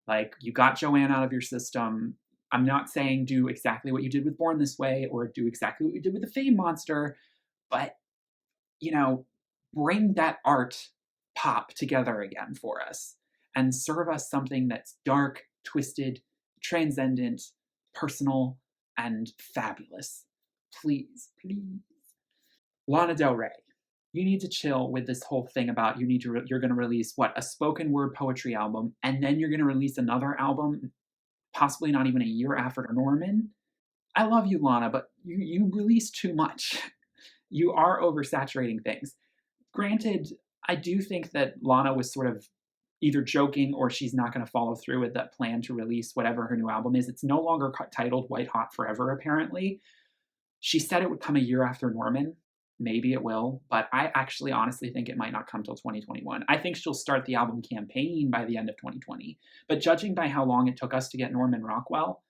Like, you got Joanne out of your system. I'm not saying do exactly what you did with Born This Way or do exactly what you did with the Fame Monster, but, you know, bring that art pop together again for us and serve us something that's dark, twisted, transcendent, personal, and fabulous. Please, please. Lana Del Rey, you need to chill with this whole thing about you're going to release what, a spoken word poetry album, and then you're going to release another album possibly not even a year after Norman. I love you, Lana, but you release too much. You are oversaturating things. Granted, I do think that Lana was sort of either joking or she's not going to follow through with that plan to release whatever her new album is. It's no longer titled White Hot Forever, apparently. She said it would come a year after Norman. Maybe it will, but I actually honestly think it might not come till 2021. I think she'll start the album campaign by the end of 2020. But judging by how long it took us to get Norman Rockwell,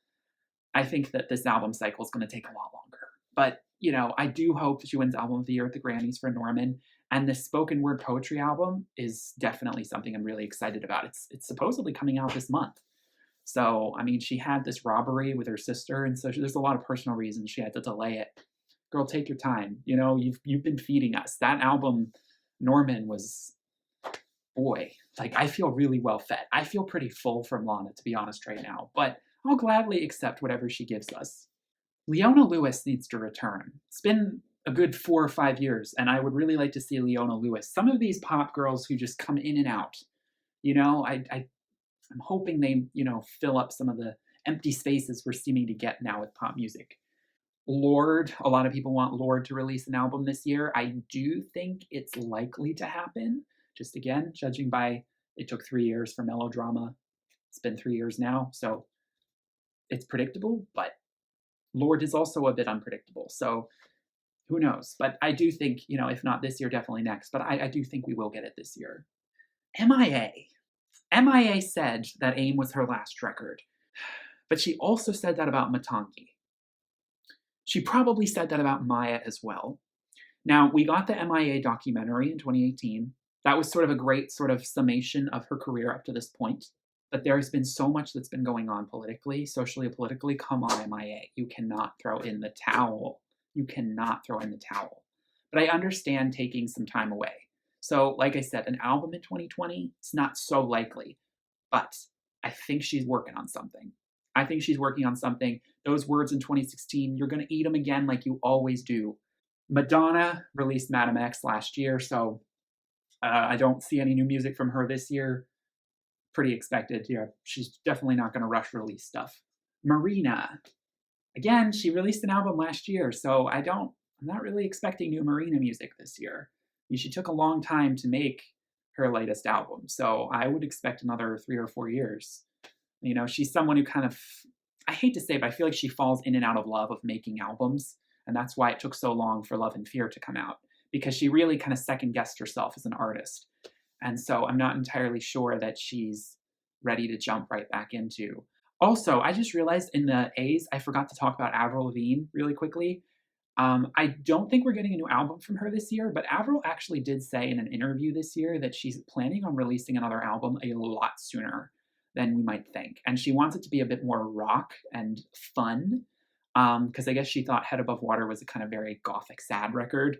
I think that this album cycle is going to take a lot longer. But, you know, I do hope that she wins Album of the Year at the Grammys for Norman. And this spoken word poetry album is definitely something I'm really excited about. It's supposedly coming out this month. So, I mean, she had this robbery with her sister, and so there's a lot of personal reasons she had to delay it. Girl, take your time. You know, you've been feeding us. That album, Norman, was, boy, like, I feel really well fed. I feel pretty full from Lana, to be honest, right now. But I'll gladly accept whatever she gives us. Leona Lewis needs to return. It's been a good 4 or 5 years, and I would really like to see Leona Lewis. Some of these pop girls who just come in and out, you know, I'm hoping they, you know, fill up some of the empty spaces we're seeming to get now with pop music. Lorde, a lot of people want Lorde to release an album this year. I do think it's likely to happen. Just again, judging by it took 3 years for Melodrama. It's been 3 years now, so it's predictable, but Lorde is also a bit unpredictable. So who knows? But I do think, you know, if not this year, definitely next. But I do think we will get it this year. MIA. MIA said that AIM was her last record, but she also said that about Matangi. She probably said that about Maya as well. Now, we got the MIA documentary in 2018. That was sort of a great sort of summation of her career up to this point. But there's been so much that's been going on politically, socially and politically. Come on, MIA. You cannot throw in the towel. You cannot throw in the towel. But I understand taking some time away. So, like I said, an album in 2020, it's not so likely. But I think she's working on something. I think she's working on something. Those words in 2016, you're going to eat them again like you always do. Madonna released Madam X last year, so I don't see any new music from her this year. Pretty expected. Yeah, she's definitely not going to rush release stuff. Marina. Again, she released an album last year, so I'm not really expecting new Marina music this year. She took a long time to make her latest album, so I would expect another 3 or 4 years. You know, she's someone who kind of, I hate to say it, but I feel like she falls in and out of love of making albums. And that's why it took so long for Love and Fear to come out, because she really kind of second guessed herself as an artist. And so I'm not entirely sure that she's ready to jump right back into. Also, I just realized in the A's, I forgot to talk about Avril Lavigne really quickly. I don't think we're getting a new album from her this year, but Avril actually did say in an interview this year that she's planning on releasing another album a lot sooner than we might think. And she wants it to be a bit more rock and fun, because I guess she thought Head Above Water was a kind of very gothic, sad record,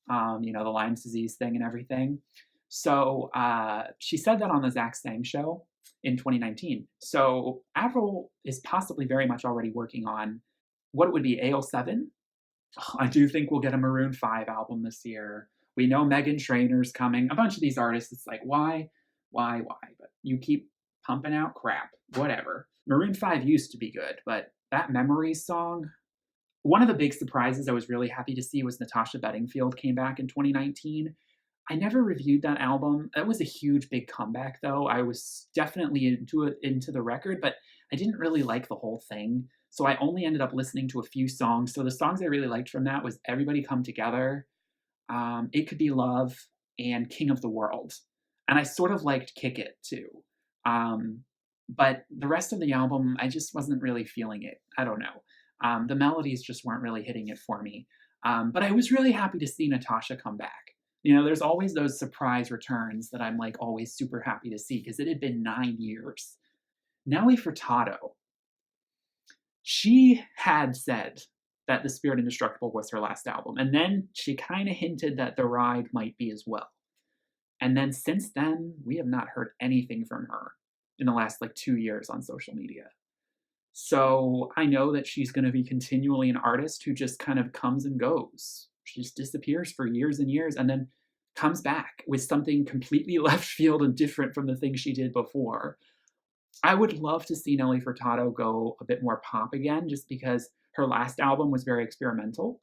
you know, the Lyme disease thing and everything. So she said that on the Zach Sang show in 2019. So Avril is possibly very much already working on what it would be, AO7. I do think we'll get a Maroon 5 album this year. We know Meghan Trainor's coming. A bunch of these artists, it's like, why? But you keep pumping out crap. Whatever. Maroon 5 used to be good, but that Memories song, one of the big surprises I was really happy to see was Natasha Bedingfield came back in 2019. I never reviewed that album. That was a huge, big comeback, though. I was definitely into the record, but I didn't really like the whole thing. So I only ended up listening to a few songs. So the songs I really liked from that was Everybody Come Together, It Could Be Love, and King of the World. And I sort of liked Kick It, too. But the rest of the album, I just wasn't really feeling it. I don't know. The melodies just weren't really hitting it for me. But I was really happy to see Natasha come back. There's always those surprise returns that I'm like always super happy to see because it had been 9 years. Nelly Furtado, she had said that The Spirit Indestructible was her last album. And then she kind of hinted that The Ride might be as well. And then since then, we have not heard anything from her in the last like 2 years on social media. So I know that she's going to be continually an artist who just kind of comes and goes. She just disappears for years and years and then comes back with something completely left field and different from the things she did before. I would love to see Nelly Furtado go a bit more pop again, just because her last album was very experimental.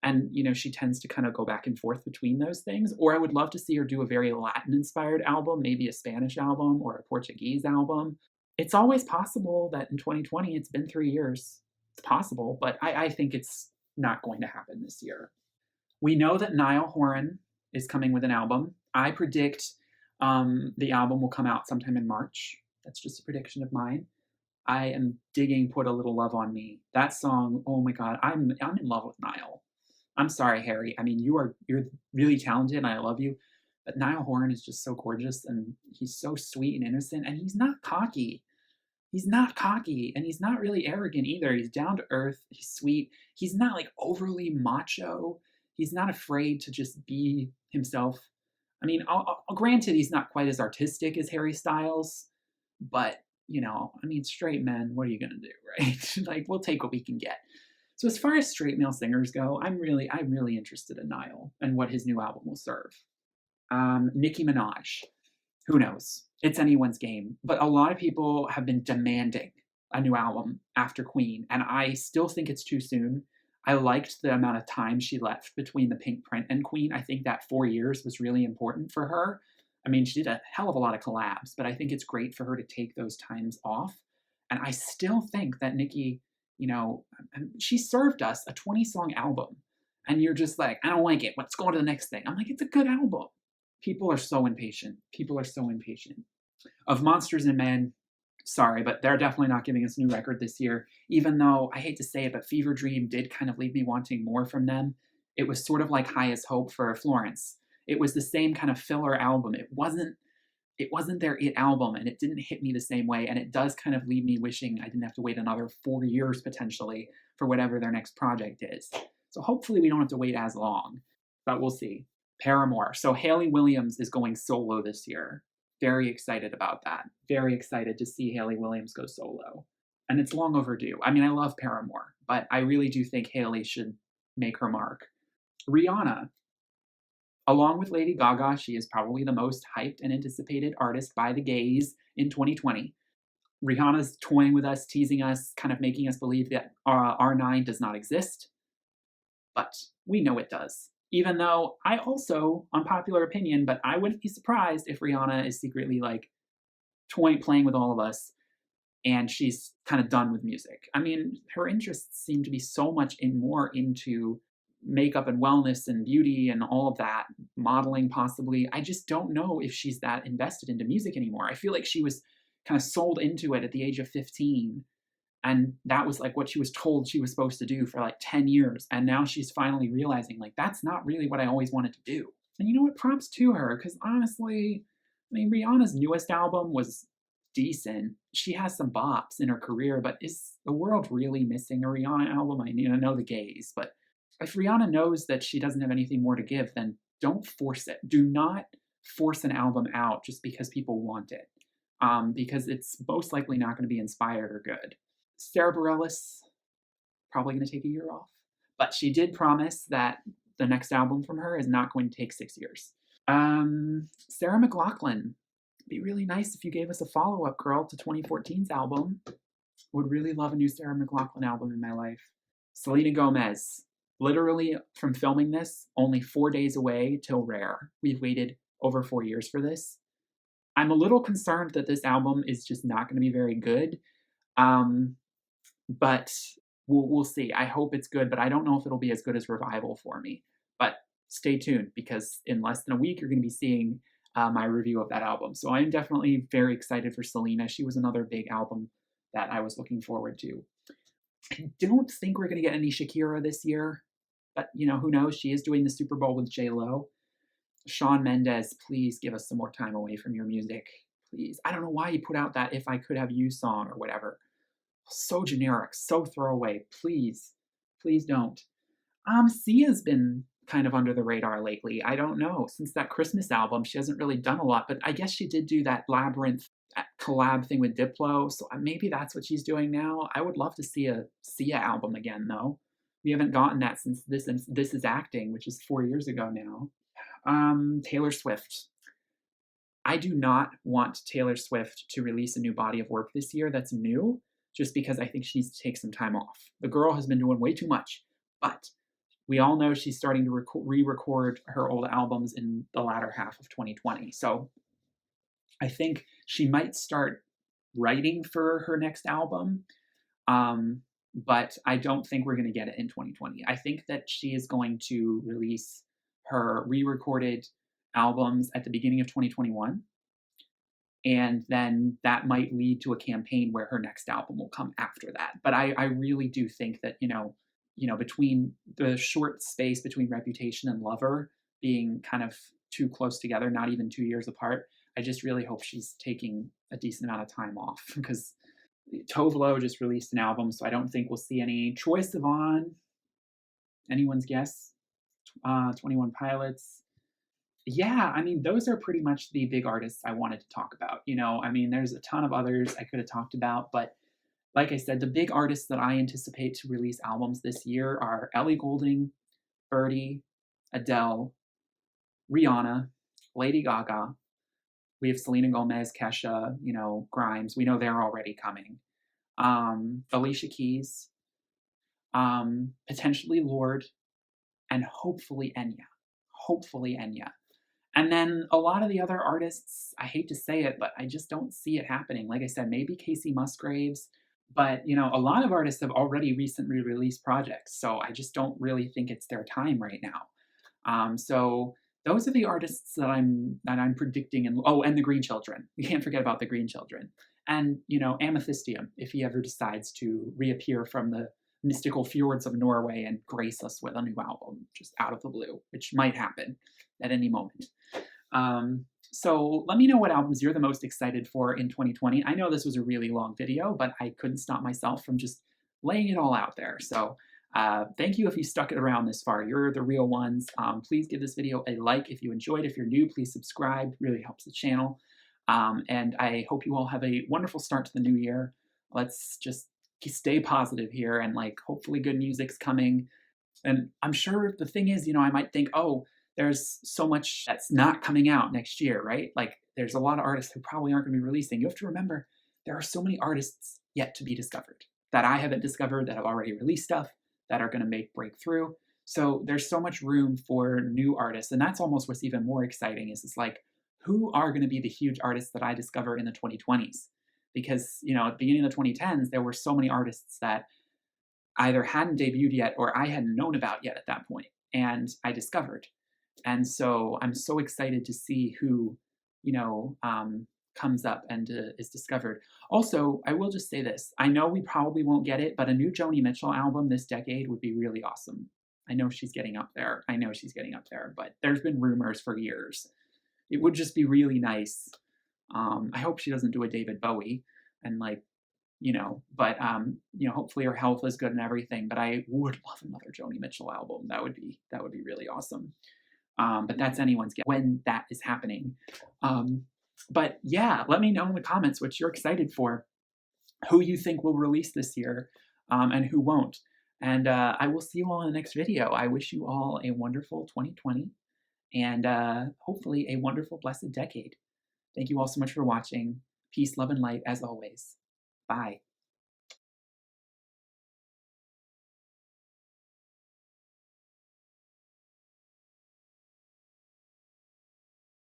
And, she tends to kind of go back and forth between those things. Or I would love to see her do a very Latin inspired album, maybe a Spanish album or a Portuguese album. It's always possible that in 2020, it's been 3 years. It's possible, but I think it's not going to happen this year. We know that Niall Horan is coming with an album. I predict the album will come out sometime in March. That's just a prediction of mine. I am digging Put a Little Love on Me. That song, oh my God, I'm in love with Niall. I'm sorry, Harry. I mean, you're really talented and I love you. But Niall Horan is just so gorgeous and he's so sweet and innocent and he's not cocky. He's not cocky and he's not really arrogant either. He's down to earth. He's sweet. He's not like overly macho. He's not afraid to just be himself. I mean, granted, he's not quite as artistic as Harry Styles, but straight men, what are you gonna do, right? Like, we'll take what we can get. So as far as straight male singers go, I'm really interested in Niall and what his new album will serve. Nicki Minaj, who knows? It's anyone's game. But a lot of people have been demanding a new album after Queen, and I still think it's too soon. I liked the amount of time she left between the Pink Print and Queen. I think that 4 years was really important for her. I mean, she did a hell of a lot of collabs, but I think it's great for her to take those times off. And I still think that Nicki, she served us a 20-song album. And you're just like, I don't like it. Let's go on to the next thing. I'm like, it's a good album. People are so impatient. People are so impatient. Of Monsters and Men, sorry, but they're definitely not giving us a new record this year. Even though, I hate to say it, but Fever Dream did kind of leave me wanting more from them. It was sort of like Highest Hope for Florence. It was the same kind of filler album. It wasn't their it album, and it didn't hit me the same way. And it does kind of leave me wishing I didn't have to wait another 4 years potentially for whatever their next project is. So hopefully we don't have to wait as long, but we'll see. Paramore. So Hayley Williams is going solo this year. Very excited about that. Very excited to see Hayley Williams go solo. And it's long overdue. I mean, I love Paramore, but I really do think Hayley should make her mark. Rihanna. Along with Lady Gaga, she is probably the most hyped and anticipated artist by the gays in 2020. Rihanna's toying with us, teasing us, kind of making us believe that R9 does not exist. But we know it does. Even though I also, unpopular opinion, but I wouldn't be surprised if Rihanna is secretly like playing with all of us and she's kind of done with music. I mean, her interests seem to be so much more into makeup and wellness and beauty and all of that, modeling possibly. I just don't know if she's that invested into music anymore. I feel like she was kind of sold into it at the age of 15. And that was like what she was told she was supposed to do for like 10 years. And now she's finally realizing like, that's not really what I always wanted to do. And you know what? Props to her. Because honestly, I mean, Rihanna's newest album was decent. She has some bops in her career, but is the world really missing a Rihanna album? I know the gays, but if Rihanna knows that she doesn't have anything more to give, then don't force it. Do not force an album out just because people want it, because it's most likely not going to be inspired or good. Sarah Bareilles, probably going to take a year off, but she did promise that the next album from her is not going to take 6 years. Sarah McLachlan, it'd be really nice if you gave us a follow-up, girl, to 2014's album. Would really love a new Sarah McLachlan album in my life. Selena Gomez, literally from filming this, only 4 days away till Rare. We've waited over 4 years for this. I'm a little concerned that this album is just not going to be very good. But we'll see. I hope it's good, but I don't know if it'll be as good as Revival for me. But stay tuned, because in less than a week, you're going to be seeing my review of that album. So I'm definitely very excited for Selena. She was another big album that I was looking forward to. I don't think we're going to get any Shakira this year, but who knows? She is doing the Super Bowl with J-Lo. Shawn Mendes, please give us some more time away from your music. Please. I don't know why he put out that If I Could Have You song or whatever. So generic, so throwaway. Please, please don't. Sia's been kind of under the radar lately. I don't know. Since that Christmas album, she hasn't really done a lot, but I guess she did do that Labyrinth collab thing with Diplo, so maybe that's what she's doing now. I would love to see a Sia album again, though. We haven't gotten that since This Is Acting, which is 4 years ago now. Taylor Swift. I do not want Taylor Swift to release a new body of work this year that's new, just because I think she needs to take some time off. The girl has been doing way too much, but we all know she's starting to re-record her old albums in the latter half of 2020. So I think she might start writing for her next album, but I don't think we're going to get it in 2020. I think that she is going to release her re-recorded albums at the beginning of 2021. And then that might lead to a campaign where her next album will come after that. But I really do think that, between the short space between Reputation and Lover being kind of too close together, not even 2 years apart, I just really hope she's taking a decent amount of time off, because Tove Lo just released an album, so I don't think we'll see any Troye Sivan, anyone's guess, 21 Pilots. Yeah, I mean, those are pretty much the big artists I wanted to talk about. There's a ton of others I could have talked about, but like I said, the big artists that I anticipate to release albums this year are Ellie Goulding, Birdie, Adele, Rihanna, Lady Gaga. We have Selena Gomez, Kesha, Grimes. We know they're already coming. Alicia Keys, potentially Lorde, and hopefully Enya. Hopefully Enya. And then a lot of the other artists, I hate to say it, but I just don't see it happening. Like I said, maybe Casey Musgraves, but a lot of artists have already recently released projects, so I just don't really think it's their time right now. So those are the artists that I'm predicting. And the Green Children. You can't forget about the Green Children. And Amethystium, if he ever decides to reappear from the mystical fjords of Norway and grace us with a new album just out of the blue, which might happen at any moment. So let me know what albums you're the most excited for in 2020. I know this was a really long video, but I couldn't stop myself from just laying it all out there. So thank you if you stuck it around this far. You're the real ones. Please give this video a like if you enjoyed. If you're new, please subscribe. Really helps the channel. And I hope you all have a wonderful start to the new year. Let's just stay positive here, and hopefully good music's coming. And I'm sure the thing is, I might think, oh, there's so much that's not coming out next year, right? There's a lot of artists who probably aren't going to be releasing. You have to remember, there are so many artists yet to be discovered that I haven't discovered, that have already released stuff, that are going to breakthrough. So there's so much room for new artists. And that's almost what's even more exciting is who are going to be the huge artists that I discover in the 2020s? Because, at the beginning of the 2010s, there were so many artists that either hadn't debuted yet or I hadn't known about yet at that point, and I discovered. And so I'm so excited to see who, comes up and is discovered. Also, I will just say this. I know we probably won't get it, but a new Joni Mitchell album this decade would be really awesome. I know she's getting up there, but there's been rumors for years. It would just be really nice. I hope she doesn't do a David Bowie and hopefully her health is good and everything, but I would love another Joni Mitchell album. That would be really awesome. But that's anyone's guess when that is happening. But yeah, let me know in the comments what you're excited for, who you think will release this year, and who won't. And I will see you all in the next video. I wish you all a wonderful 2020 and hopefully a wonderful, blessed decade. Thank you all so much for watching. Peace, love, and light as always. Bye.